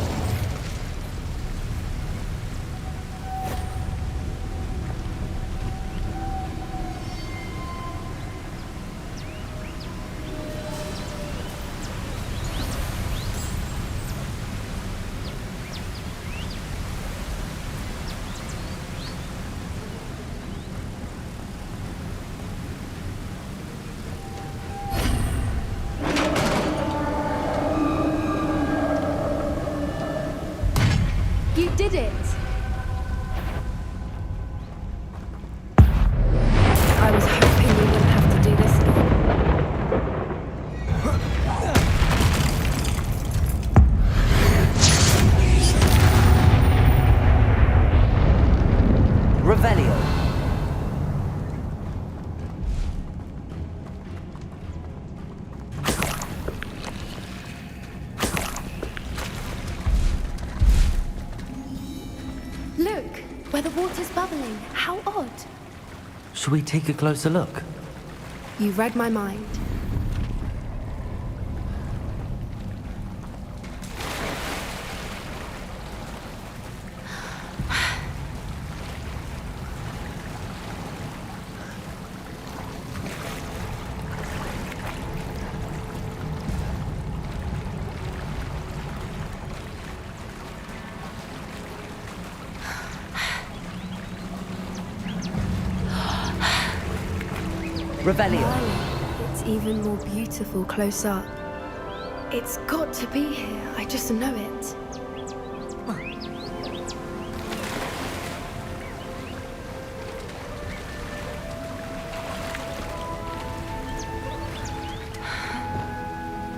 You did it! I was hoping we wouldn't have to do this again. Revelio. Look, where the water's bubbling. How odd. Should we take a closer look? You read my mind. Revelio. It's even more beautiful close up. It's got to be here. I just know it.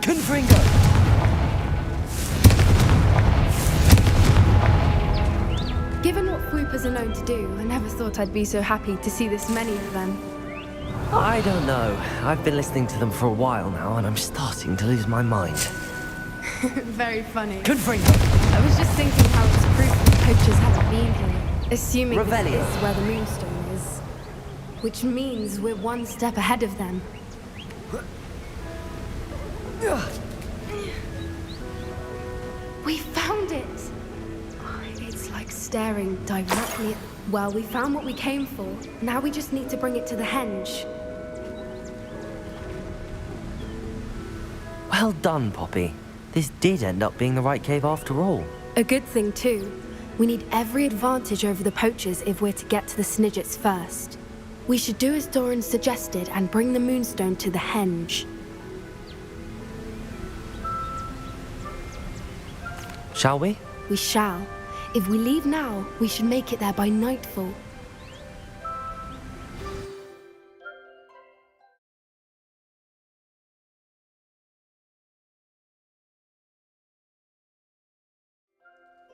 Confringo. Given what Fwoopers are known to do, I never thought I'd be so happy to see this many of them. I don't know. I've been listening to them for a while now, and I'm starting to lose my mind. Very funny. Confringo. I was just thinking how it's proof the poachers haven't been here. Assuming Revelio. this is where the moonstone is. Which means we're one step ahead of them. We found it! It's like staring directly at... Well, we found what we came for. Now we just need to bring it to the henge. Well done, Poppy. This did end up being the right cave after all. A good thing, too. We need every advantage over the poachers if we're to get to the Snidgets first. We should do as Doran suggested and bring the moonstone to the henge. Shall we? We shall. If we leave now, we should make it there by nightfall.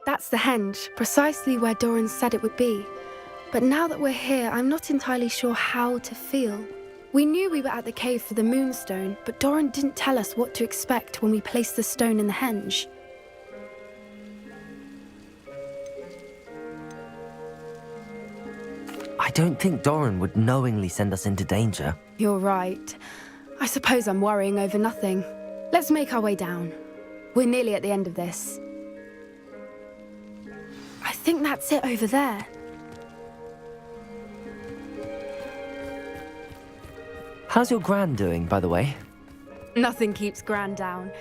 That's the henge, precisely where Doran said it would be. But now that we're here, I'm not entirely sure how to feel. We knew we were at the cave for the moonstone, but Doran didn't tell us what to expect when we placed the stone in the henge. I don't think Doran would knowingly send us into danger. You're right. I suppose I'm worrying over nothing. Let's make our way down. We're nearly at the end of this. I think that's it over there. How's your gran doing, by the way? Nothing keeps Gran down.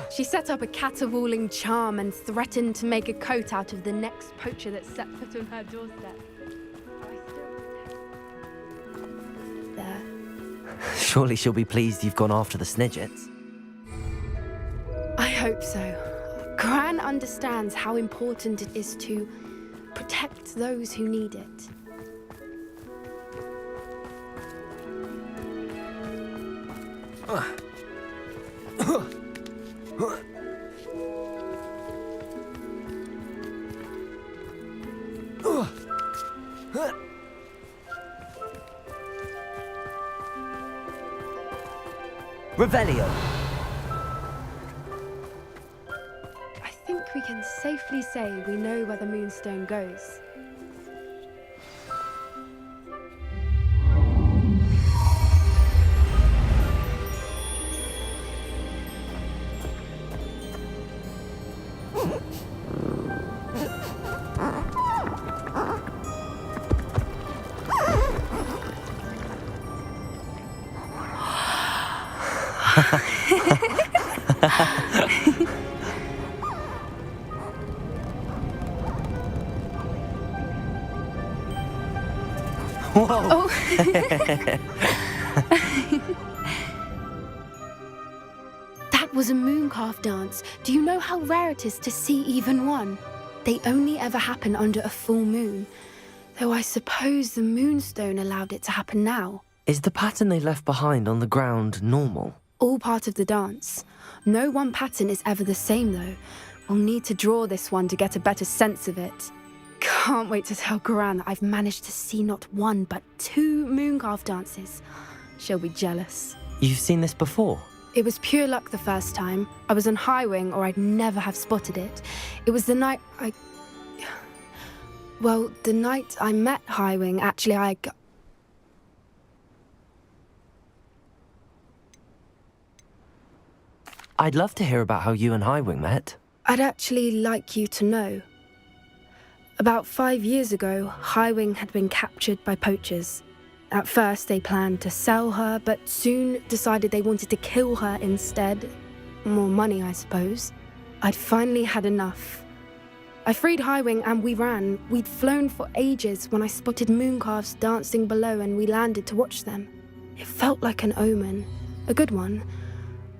She set up a caterwauling charm and threatened to make a coat out of the next poacher that set foot on her doorstep. There. Surely she'll be pleased you've gone after the Snidgets. I hope so. Gran understands how important it is to protect those who need it. Revelio. I think we can safely say we know where the moonstone goes. Oh. That was a mooncalf dance. Do you know how rare it is to see even one? They only ever happen under a full moon. Though I suppose the moonstone allowed it to happen now. Is the pattern they left behind on the ground normal? All part of the dance. No one pattern is ever the same though. We'll need to draw this one to get a better sense of it. Can't wait to tell Gran that I've managed to see not one but 2 mooncalf dances. She'll be jealous. You've seen this before? It was pure luck the first time. I was on Highwing or I'd never have spotted it. It was the night the night I met Highwing, actually I'd love to hear about how you and Highwing met. I'd actually like you to know. About 5 years ago, Highwing had been captured by poachers. At first, they planned to sell her, but soon decided they wanted to kill her instead. More money, I suppose. I'd finally had enough. I freed Highwing and we ran. We'd flown for ages when I spotted mooncalves dancing below and we landed to watch them. It felt like an omen. A good one.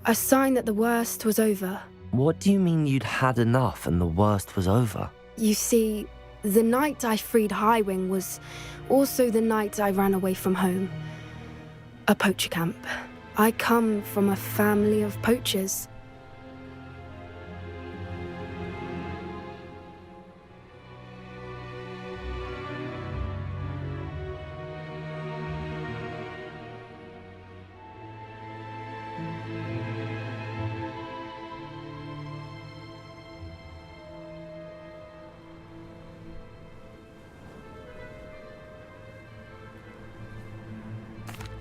A sign that the worst was over. What do you mean you'd had enough and the worst was over? You see, the night I freed Highwing was also the night I ran away from home. A poacher camp. I come from a family of poachers.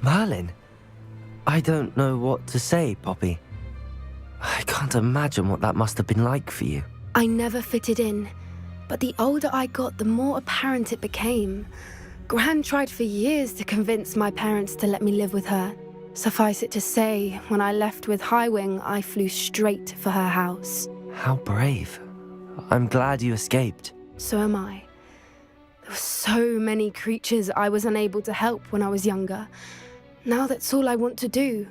Merlin? I don't know what to say, Poppy. I can't imagine what that must have been like for you. I never fitted in, but the older I got, the more apparent it became. Gran tried for years to convince my parents to let me live with her. Suffice it to say, when I left with Highwing, I flew straight for her house. How brave. I'm glad you escaped. So am I. There were so many creatures I was unable to help when I was younger. Now that's all I want to do.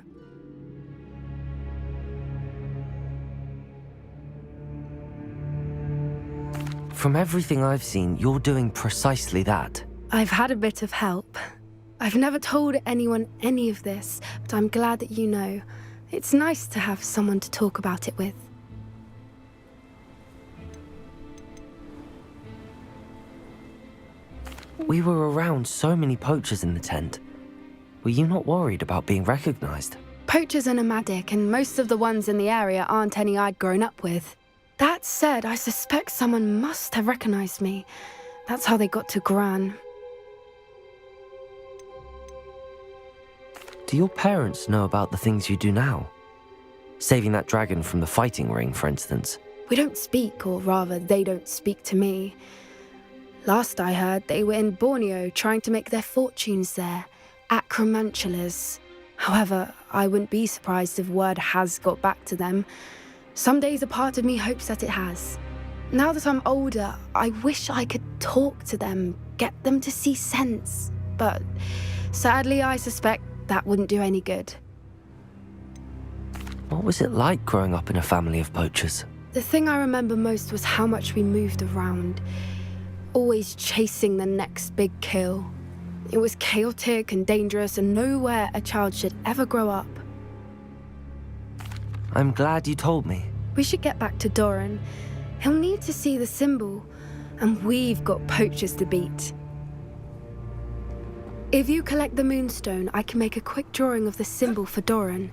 From everything I've seen, you're doing precisely that. I've had a bit of help. I've never told anyone any of this, but I'm glad that you know. It's nice to have someone to talk about it with. We were around so many poachers in the tent. Were you not worried about being recognized? Poachers are nomadic, and most of the ones in the area aren't any I'd grown up with. That said, I suspect someone must have recognized me. That's how they got to Gran. Do your parents know about the things you do now? Saving that dragon from the fighting ring, for instance. We don't speak, or rather, they don't speak to me. Last I heard, they were in Borneo trying to make their fortunes there. Acromantulas. However, I wouldn't be surprised if word has got back to them. Some days a part of me hopes that it has. Now that I'm older, I wish I could talk to them, get them to see sense. But sadly, I suspect that wouldn't do any good. What was it like growing up in a family of poachers? The thing I remember most was how much we moved around, always chasing the next big kill. It was chaotic and dangerous and nowhere a child should ever grow up. I'm glad you told me. We should get back to Doran. He'll need to see the symbol, and we've got poachers to beat. If you collect the moonstone, I can make a quick drawing of the symbol for Doran.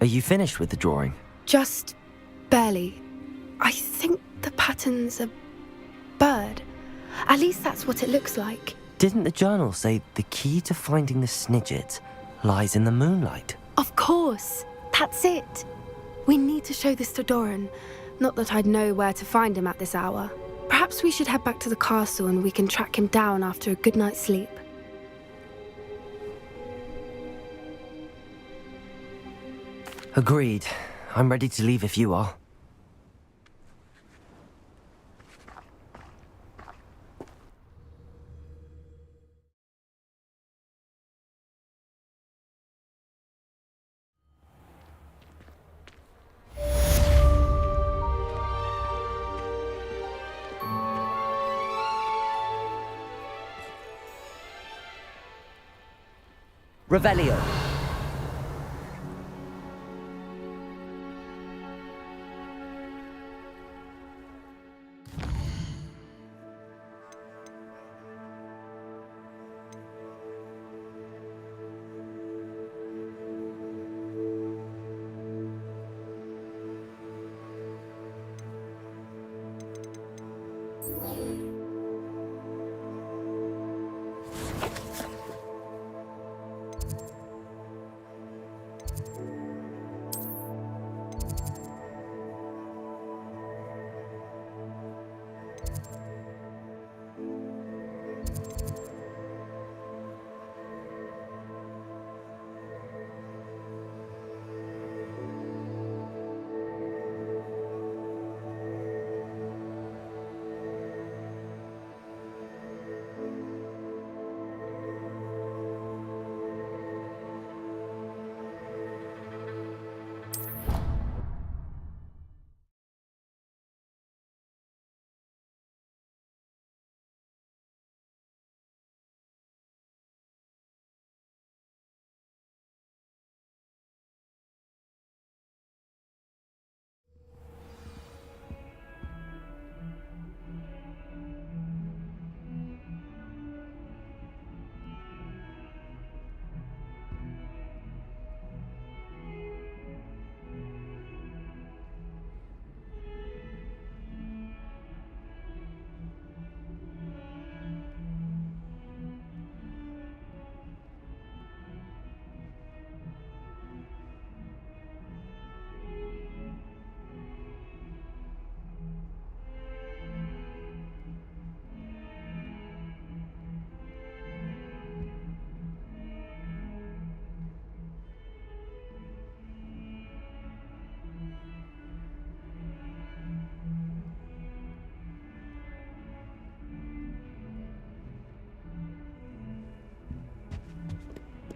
Are you finished with the drawing? Just barely. I think the pattern's a bird. At least that's what it looks like. Didn't the journal say the key to finding the Snidget lies in the moonlight? Of course. That's it. We need to show this to Doran. Not that I'd know where to find him at this hour. Perhaps we should head back to the castle and we can track him down after a good night's sleep. Agreed. I'm ready to leave if you are. Revelio.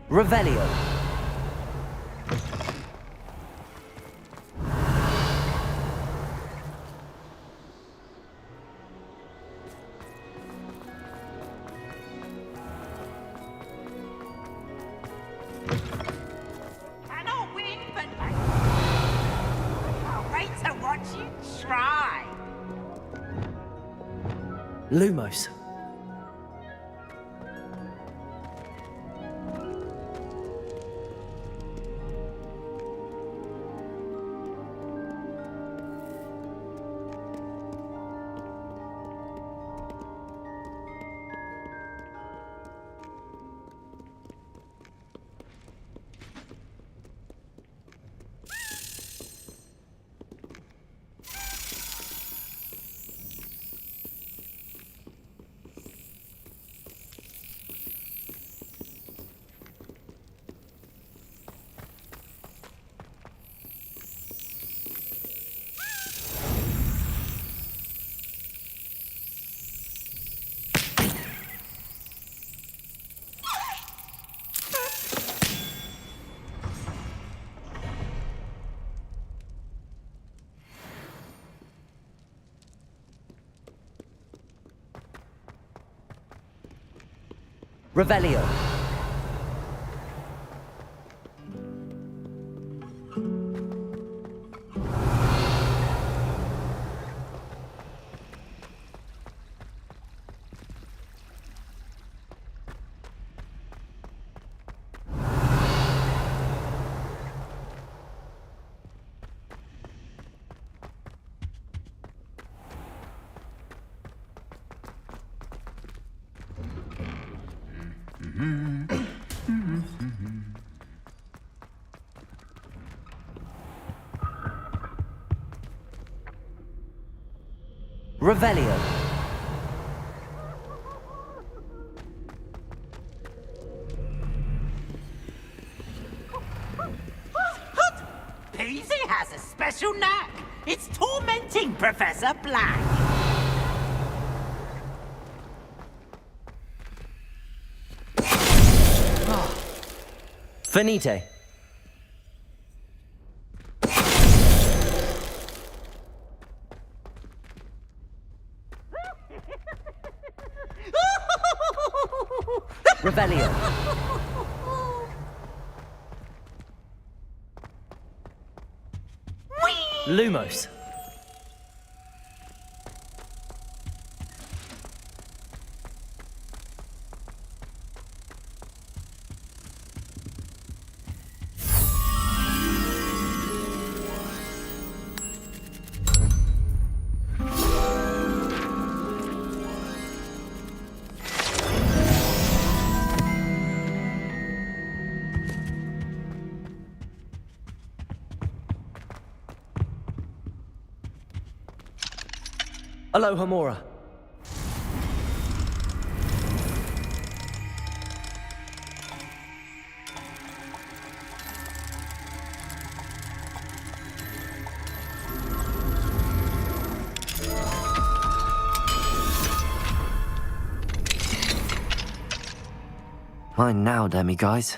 Revelio. Cannot win, but I'll wait to watch you try. Lumos. Revelio. Revelio. Peasy has a special knack. It's tormenting Professor Black. Finite. Revelio. Lumos. Aloha Mora. Mine now, demi-guys.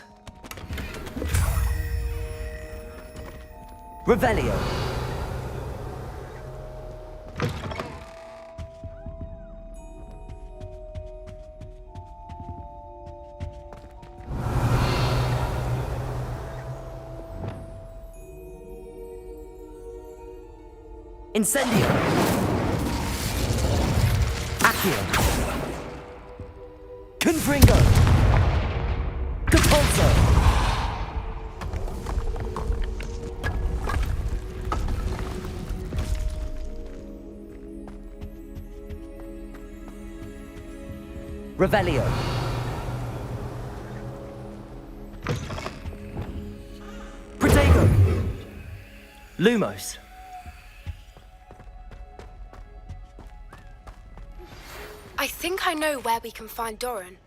Revelio. Incendio. Accio. Confringo. Capulso. Revelio. Protego. Lumos. I think I know where we can find Doran.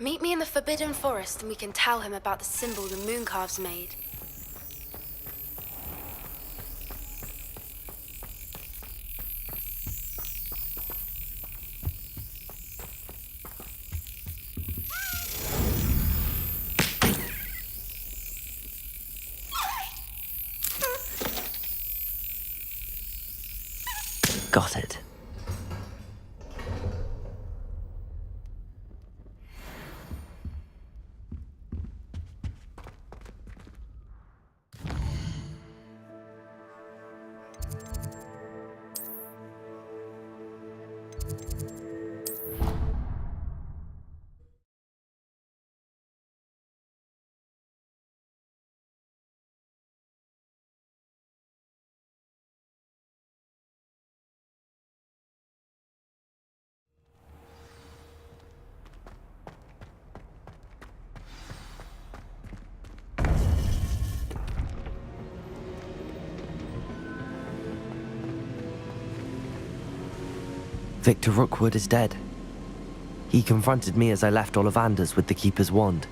Meet me in the Forbidden Forest and we can tell him about the symbol the Mooncalves made. Got it. Victor Rookwood is dead. He confronted me as I left Ollivander's with the Keeper's wand.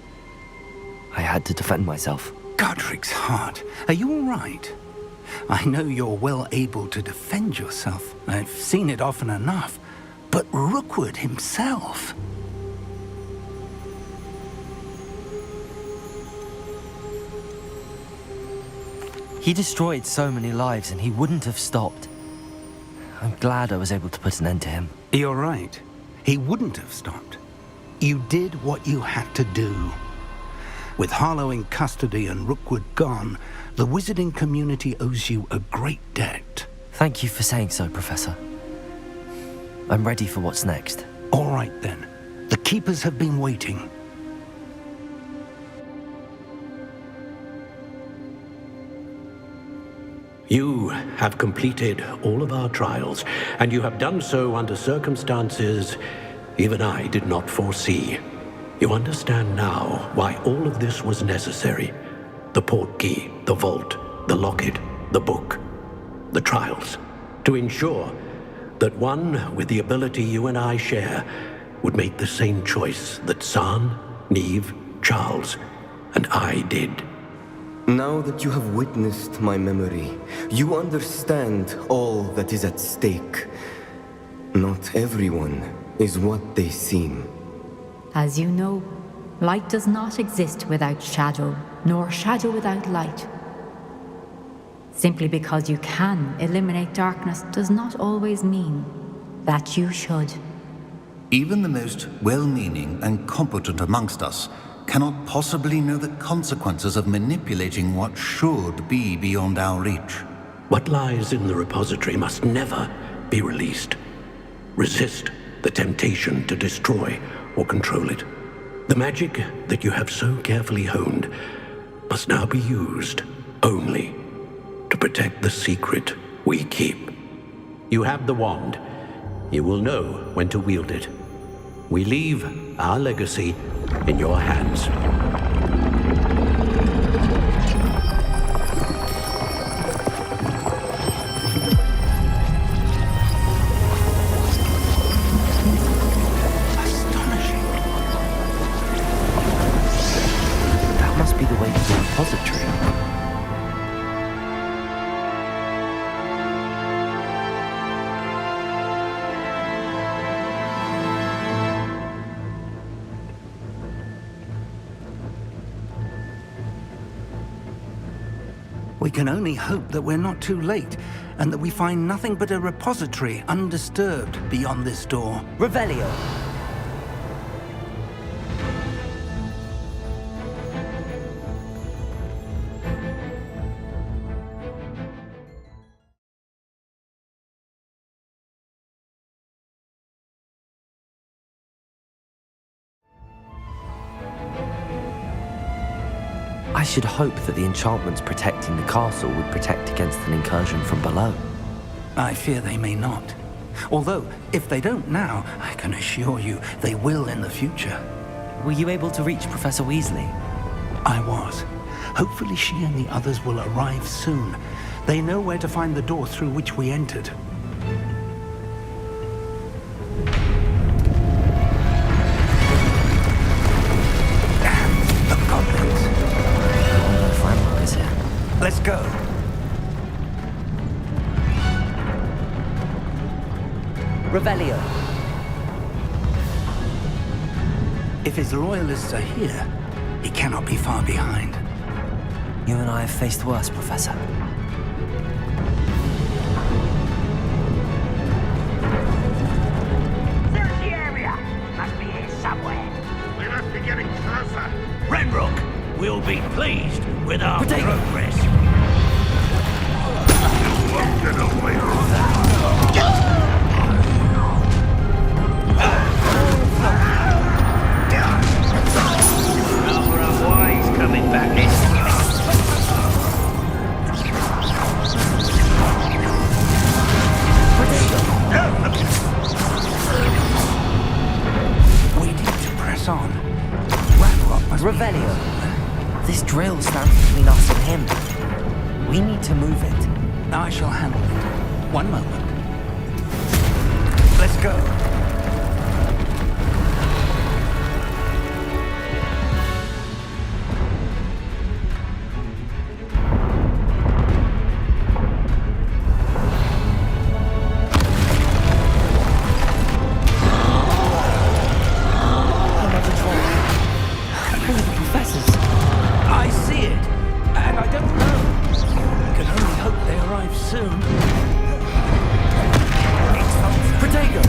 I had to defend myself. Godric's heart. Are you all right? I know you're well able to defend yourself. I've seen it often enough. But Rookwood himself... He destroyed so many lives and he wouldn't have stopped. I'm glad I was able to put an end to him. You're right. He wouldn't have stopped. You did what you had to do. With Harlow in custody and Rookwood gone, the wizarding community owes you a great debt. Thank you for saying so, Professor. I'm ready for what's next. All right, then. The Keepers have been waiting. You have completed all of our trials, and you have done so under circumstances even I did not foresee. You understand now why all of this was necessary. The Portkey, the vault, the locket, the book, the trials. To ensure that one with the ability you and I share would make the same choice that San, Neve, Charles, and I did. Now that you have witnessed my memory, you understand all that is at stake. Not everyone is what they seem. As you know, light does not exist without shadow, nor shadow without light. Simply because you can eliminate darkness does not always mean that you should. Even the most well-meaning and competent amongst us cannot possibly know the consequences of manipulating what should be beyond our reach. What lies in the repository must never be released. Resist the temptation to destroy or control it. The magic that you have so carefully honed must now be used only to protect the secret we keep. You have the wand. You will know when to wield it. We leave our legacy in your hands. That must be the way to the repository. We can only hope that we're not too late, and that we find nothing but a repository undisturbed beyond this door. Revelio. I should hope that the enchantments protecting the castle would protect against an incursion from below. I fear they may not. Although, if they don't now, I can assure you they will in the future. Were you able to reach Professor Weasley? I was. Hopefully she and the others will arrive soon. They know where to find the door through which we entered. Let's go. Revelio. If his loyalists are here, he cannot be far behind. You and I have faced worse, Professor. Search the area! Must be here somewhere. We must be getting closer. Renbrook will be pleased with our progress. You won't get away with that. Number of wise coming back in. We need to press on. Ranrock must Revelio. This drill stands between us and him. We need to move it. I shall handle it. One moment. Let's go. Protego!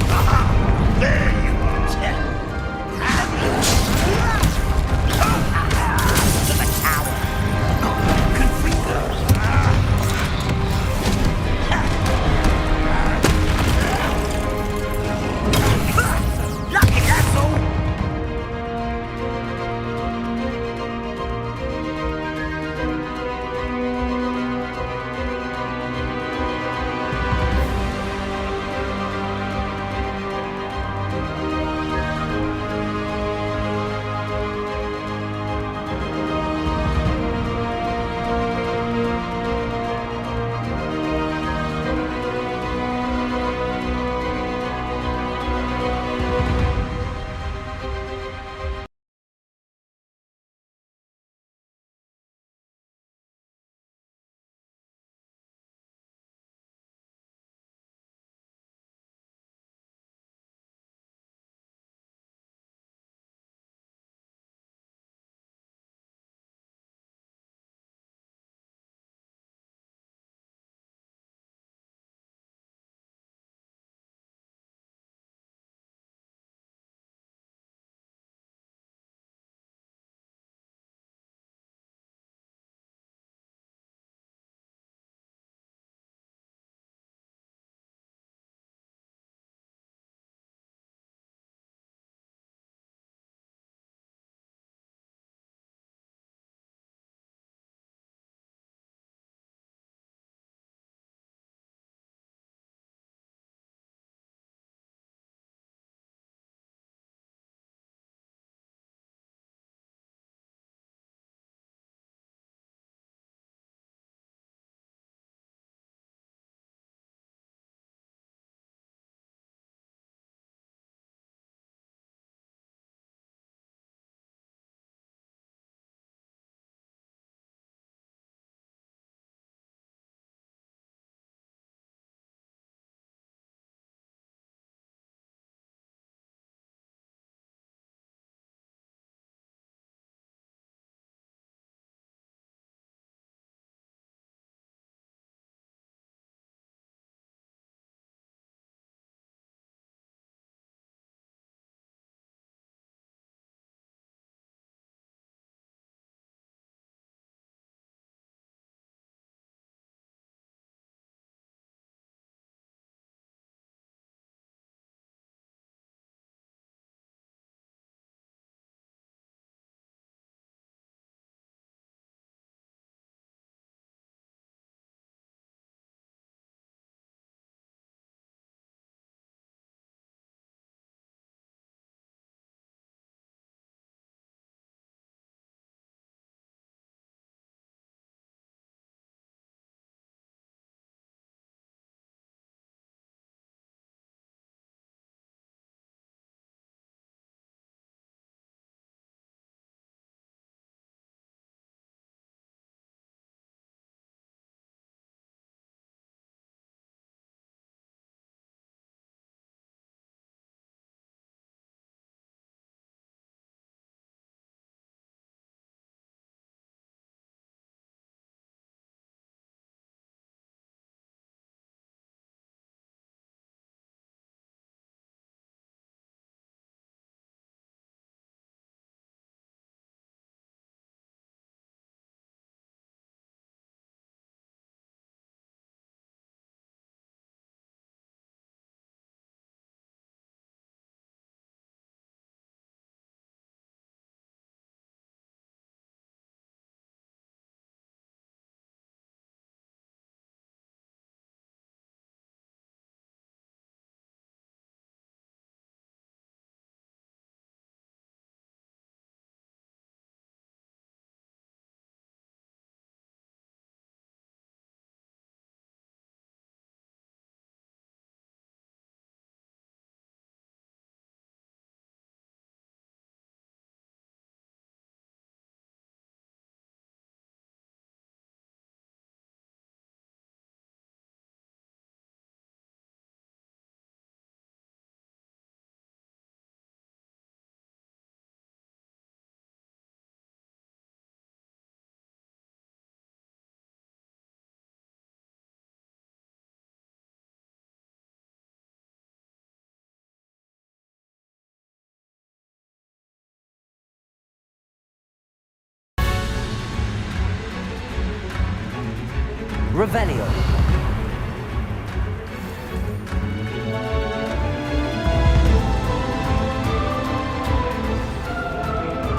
Revelio.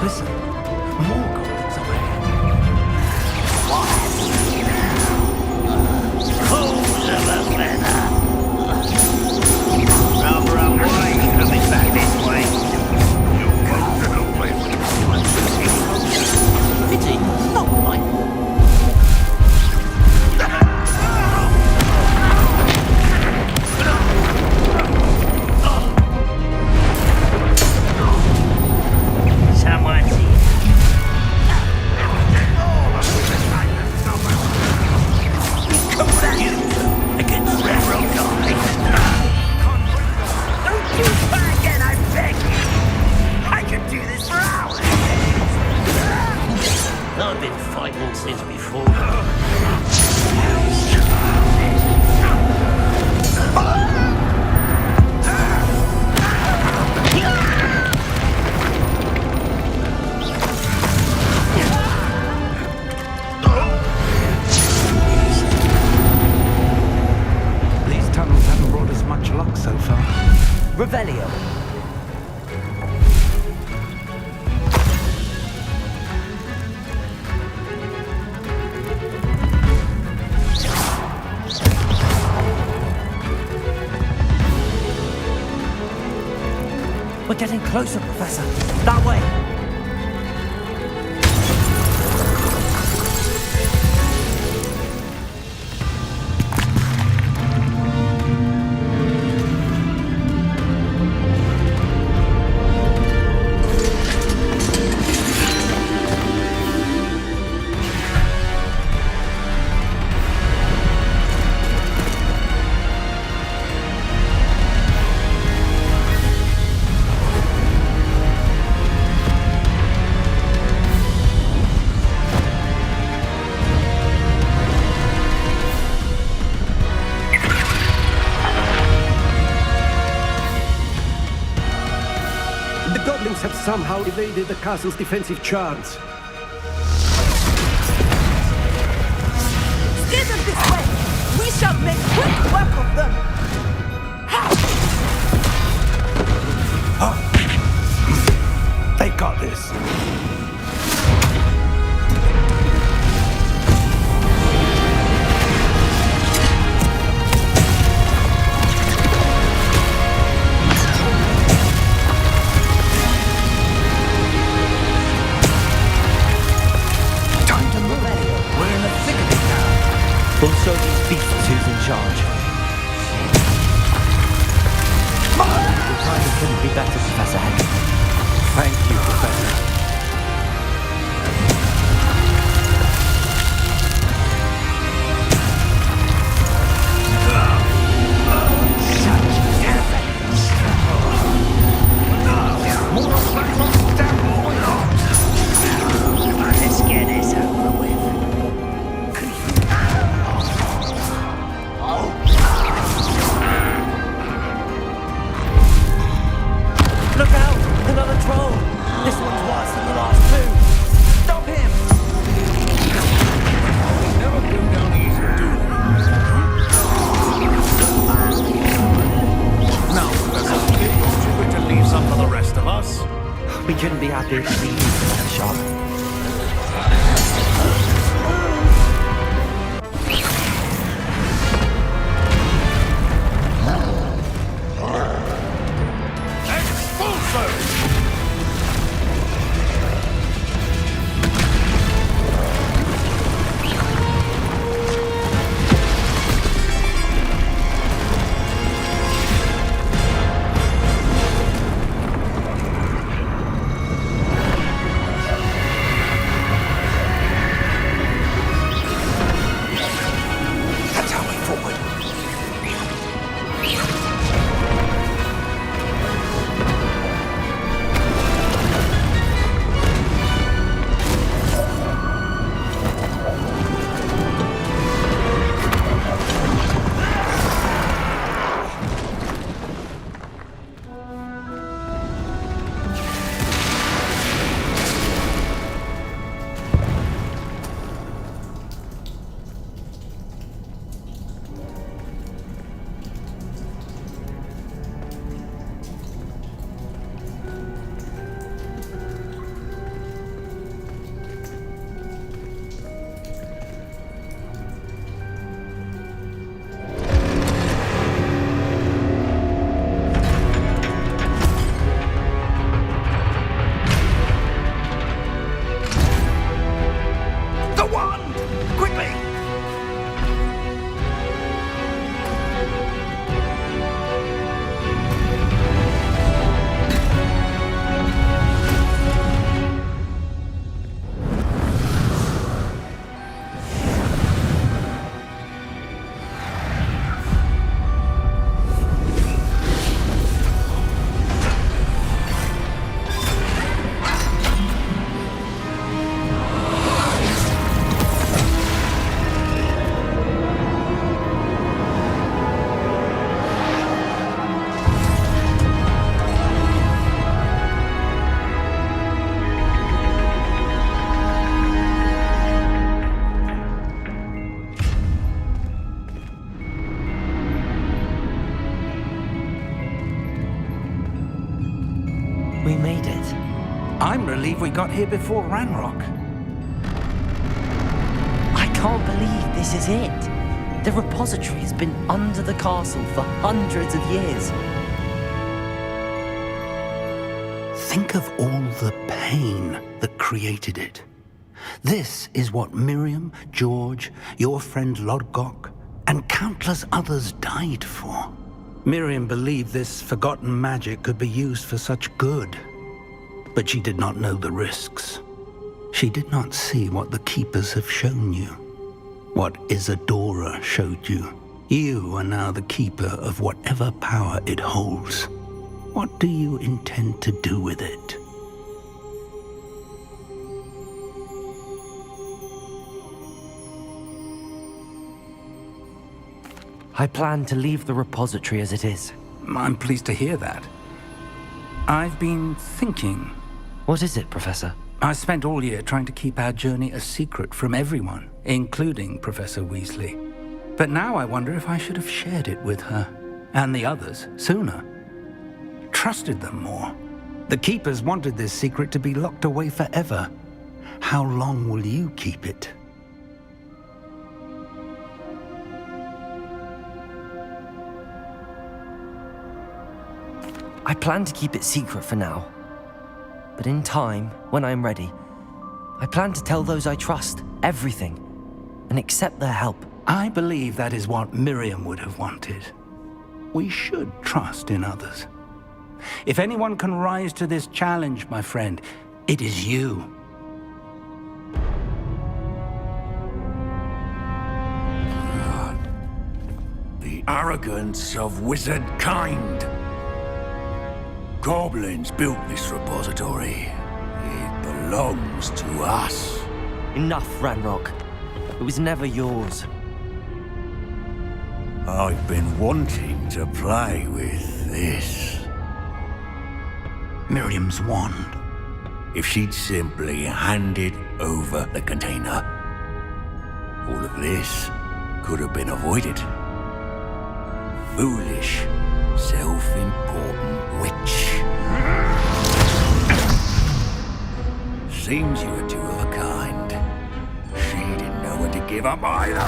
Listen, more goblins up ahead. Fools of a feather! Rather a wine coming back this way. You won't get away with it. Pity, it's not quite. Someone's here. Against railroad guys. Don't you try again, I beg you. I could do this for hours. I've been fighting since before. These tunnels haven't brought us much luck so far. Revelio. We're getting closer, Professor. That way. Have somehow evaded the castle's defensive charms. Steer them this way! We shall make quick work of them! They got this. We'll show these beasts who's in charge. Your timing couldn't be better, Professor Henry. Thank you, Professor. Let's get this over with. Look out! Another troll! This one's worse than the last two! Stop him! Never go down easy, do they? Now, Professor, you're going to leave some for the rest of us? We couldn't be happier to see you in the shop. it. I'm relieved we got here before Ranrock. I can't believe this is it. The repository has been under the castle for hundreds of years. Think of all the pain that created it. This is what Miriam, George, your friend Lodgok, and countless others died for. Miriam believed this forgotten magic could be used for such good, but she did not know the risks. She did not see what the Keepers have shown you, what Isadora showed you. You are now the Keeper of whatever power it holds. What do you intend to do with it? I plan to leave the repository as it is. I'm pleased to hear that. I've been thinking. What is it, Professor? I spent all year trying to keep our journey a secret from everyone, including Professor Weasley. But now I wonder if I should have shared it with her, and the others, sooner. Trusted them more. The Keepers wanted this secret to be locked away forever. How long will you keep it? I plan to keep it secret for now. But in time, when I'm ready, I plan to tell those I trust everything and accept their help. I believe that is what Miriam would have wanted. We should trust in others. If anyone can rise to this challenge, my friend, it is you. The arrogance of wizard kind. Goblins built this repository. It belongs to us. Enough, Ranrock. It was never yours. I've been wanting to play with this. Miriam's wand. If she'd simply handed over the container, all of this could have been avoided. Foolish, self-important witch. Seems you were two of a kind. She didn't know when to give up either.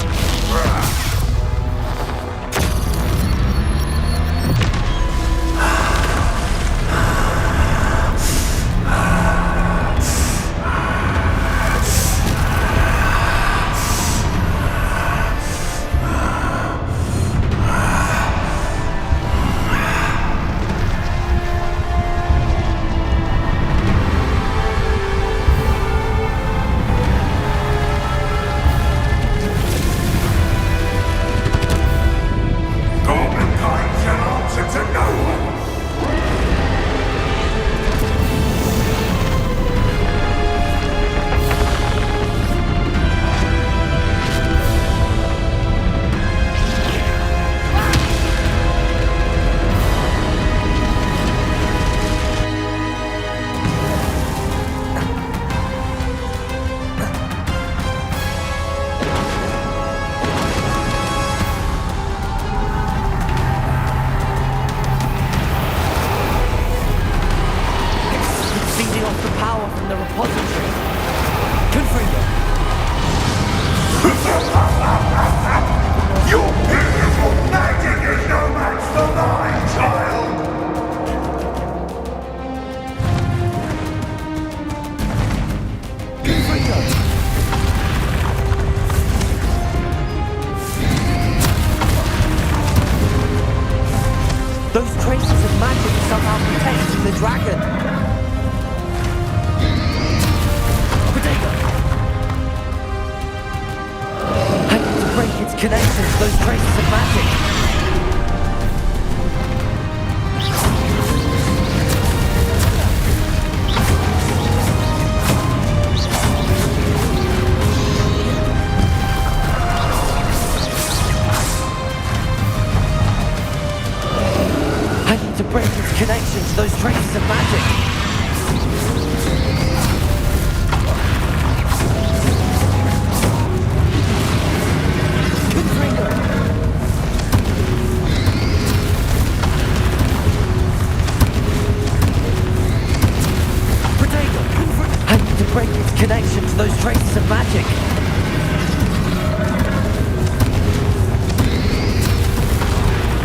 connection to those traces of magic.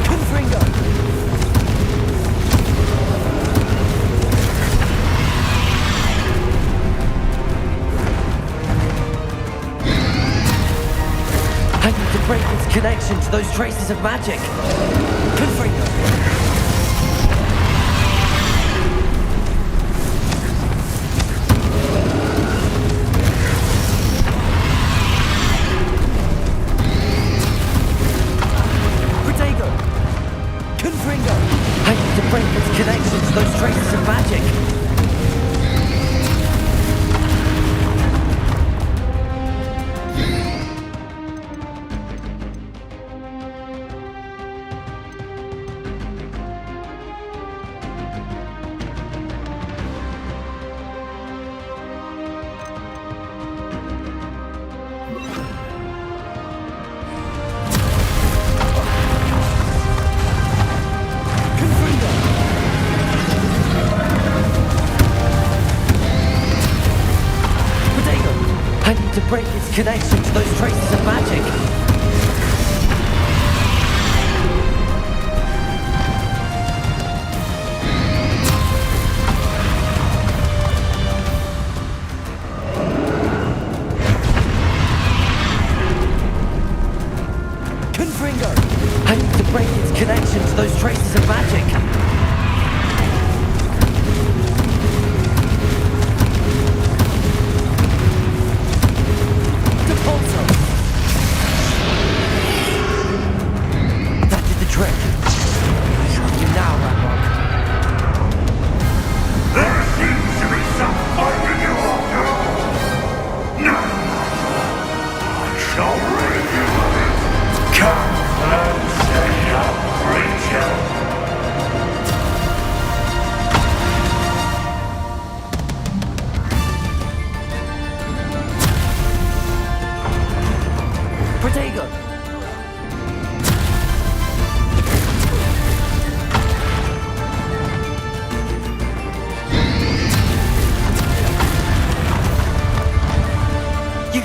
Confringo! I need to break its connection to those traces of magic. Confringo! Connections to those traces of magic. To break its connection to those traces of magic. Confringo! I need to break its connection to those traces of magic.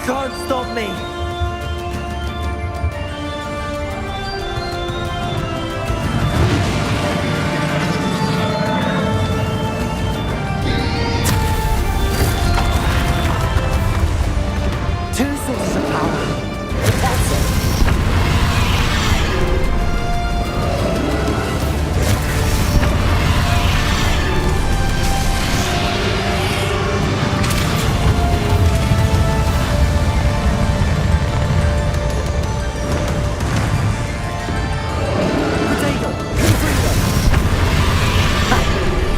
Can't stop me! Two sources of power. The Processor.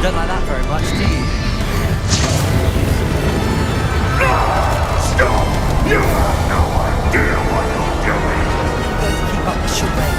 Don't like that very much, do you? Stop! You have no idea what you're doing! Let's keep up the charade.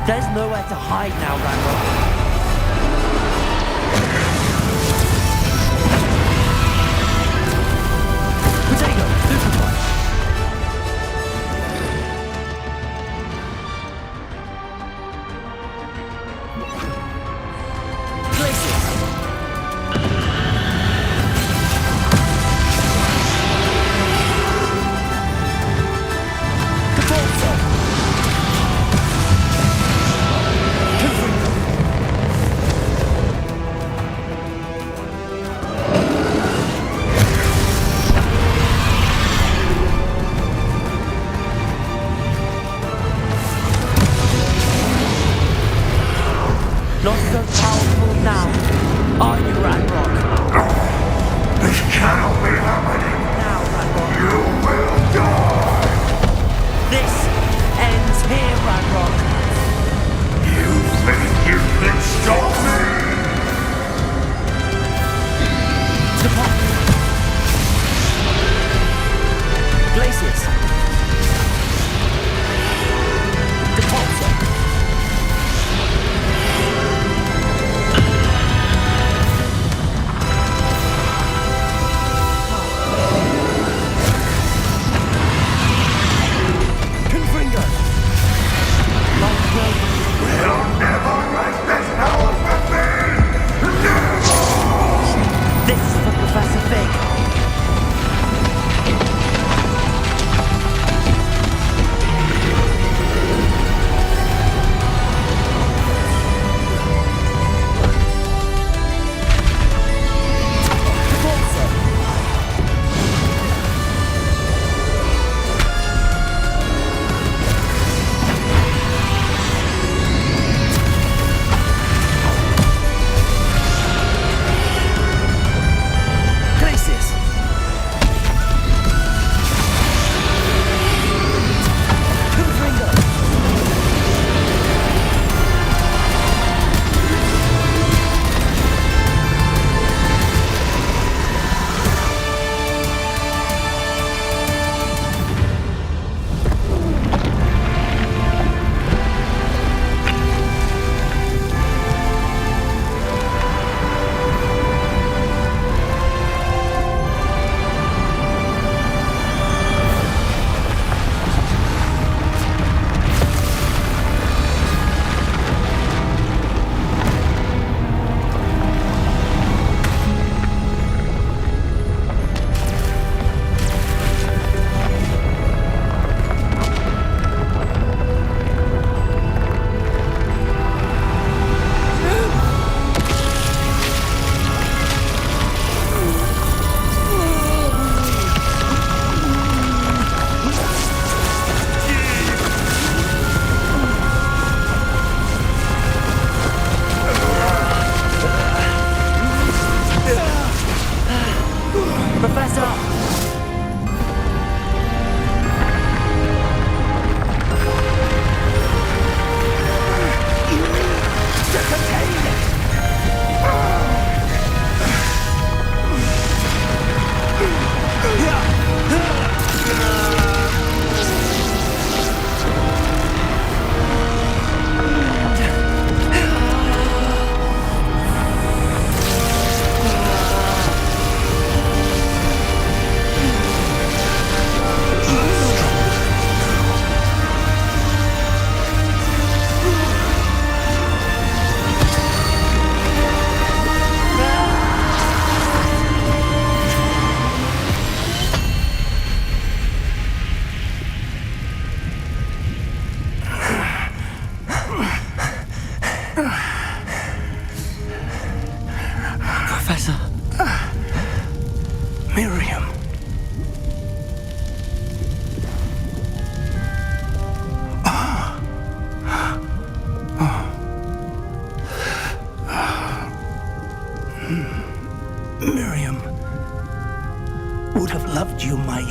There's nowhere to hide now, Randall.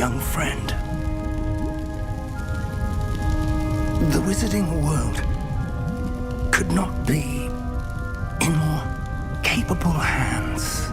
young friend. The wizarding world could not be in more capable hands.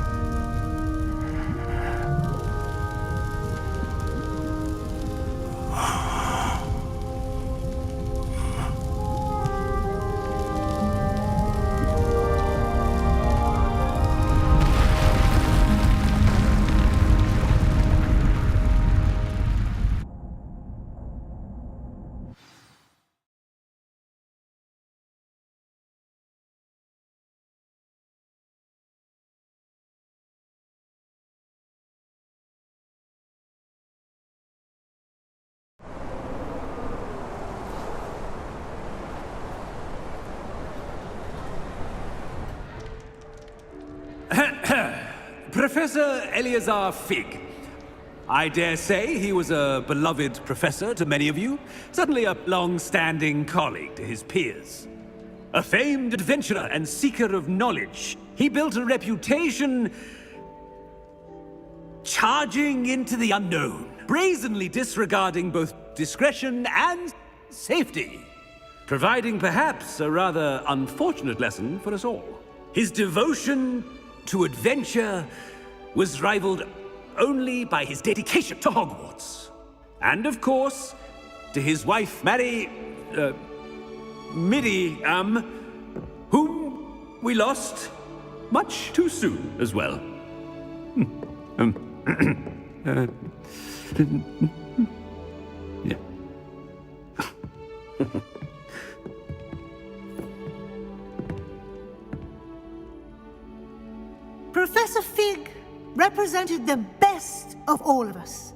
Professor Eleazar Fig. I dare say he was a beloved professor to many of you, certainly a long-standing colleague to his peers. A famed adventurer and seeker of knowledge, he built a reputation charging into the unknown, brazenly disregarding both discretion and safety, providing perhaps a rather unfortunate lesson for us all. His devotion to adventure was rivaled only by his dedication to Hogwarts. And of course, to his wife, Middy, whom we lost much too soon as well. Yeah. Professor Fig represented the best of all of us.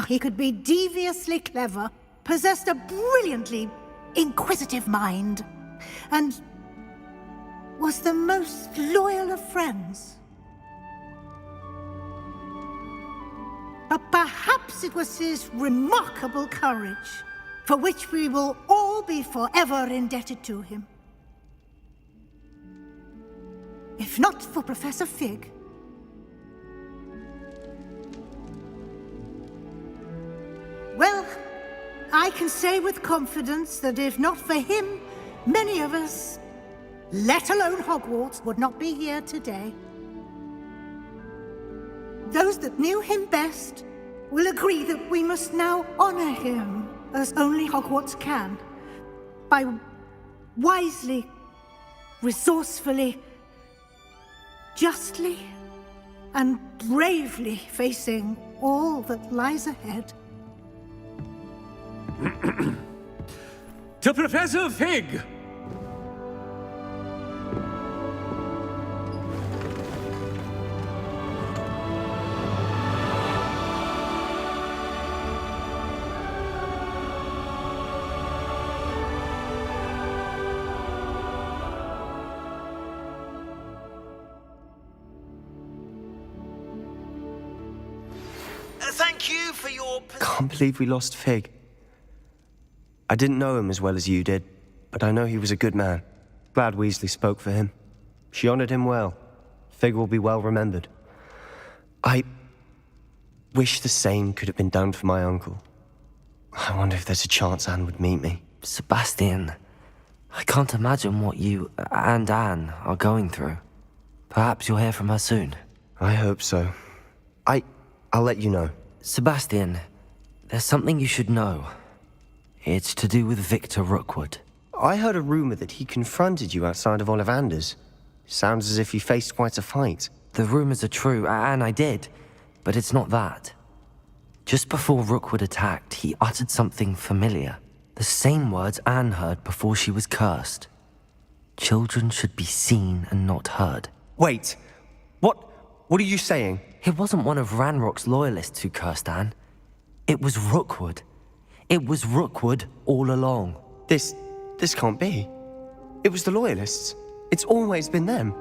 He could be deviously clever, possessed a brilliantly inquisitive mind, and was the most loyal of friends. But perhaps it was his remarkable courage, for which we will all be forever indebted to him. If not for Professor Fig, well, I can say with confidence that if not for him, many of us, let alone Hogwarts, would not be here today. Those that knew him best will agree that we must now honor him as only Hogwarts can, by wisely, resourcefully, justly and bravely facing all that lies ahead. To Professor Fig! Thank you for your... Can't believe we lost Fig. I didn't know him as well as you did, but I know he was a good man. Glad Weasley spoke for him. She honored him well. Fig will be well remembered. I wish the same could have been done for my uncle. I wonder if there's a chance Anne would meet me. Sebastian, I can't imagine what you and Anne are going through. Perhaps you'll hear from her soon. I hope so. I'll let you know. Sebastian, there's something you should know. It's to do with Victor Rookwood. I heard a rumor that he confronted you outside of Ollivander's. Sounds as if he faced quite a fight. The rumors are true, and I did, but it's not that. Just before Rookwood attacked, he uttered something familiar. The same words Anne heard before she was cursed. Children should be seen and not heard. Wait, what are you saying? It wasn't one of Ranrock's loyalists who cursed Anne. It was Rookwood. It was Rookwood all along. This can't be. It was the loyalists. It's always been them.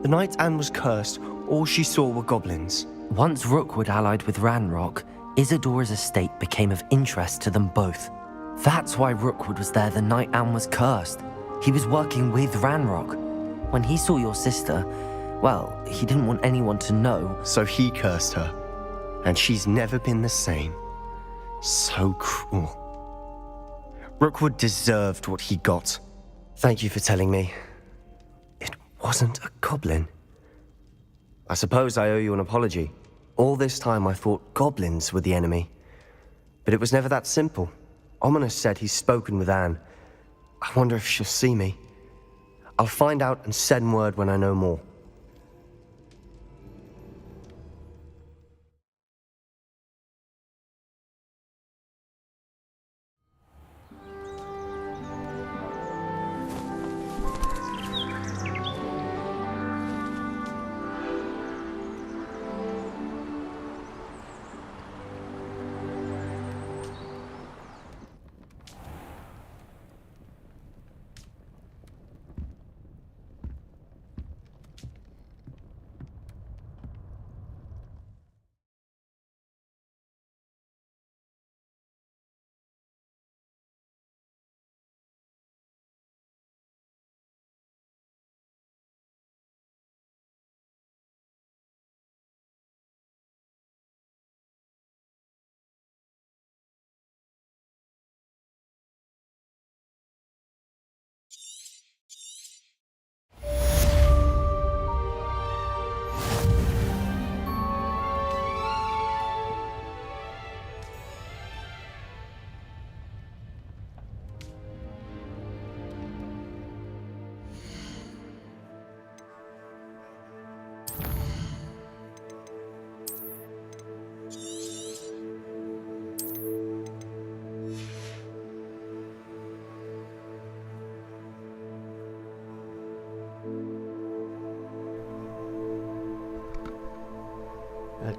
The night Anne was cursed, all she saw were goblins. Once Rookwood allied with Ranrock, Isadora's estate became of interest to them both. That's why Rookwood was there the night Anne was cursed. He was working with Ranrock. When he saw your sister, well, he didn't want anyone to know. So he cursed her. and she's never been the same. So cruel. Rookwood deserved what he got. Thank you for telling me. It wasn't a goblin. I suppose I owe you an apology. All this time I thought goblins were the enemy. But it was never that simple. Ominous said he's spoken with Anne. I wonder if she'll see me. I'll find out and send word when I know more.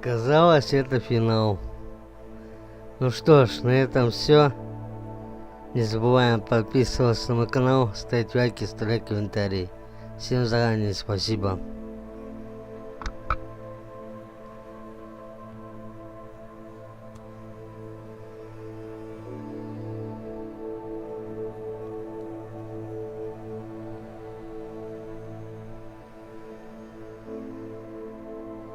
Оказалось, это финал. Ну что ж, на этом все. Не забываем подписываться на мой канал, ставить лайки, оставлять комментарии. Всем заранее спасибо.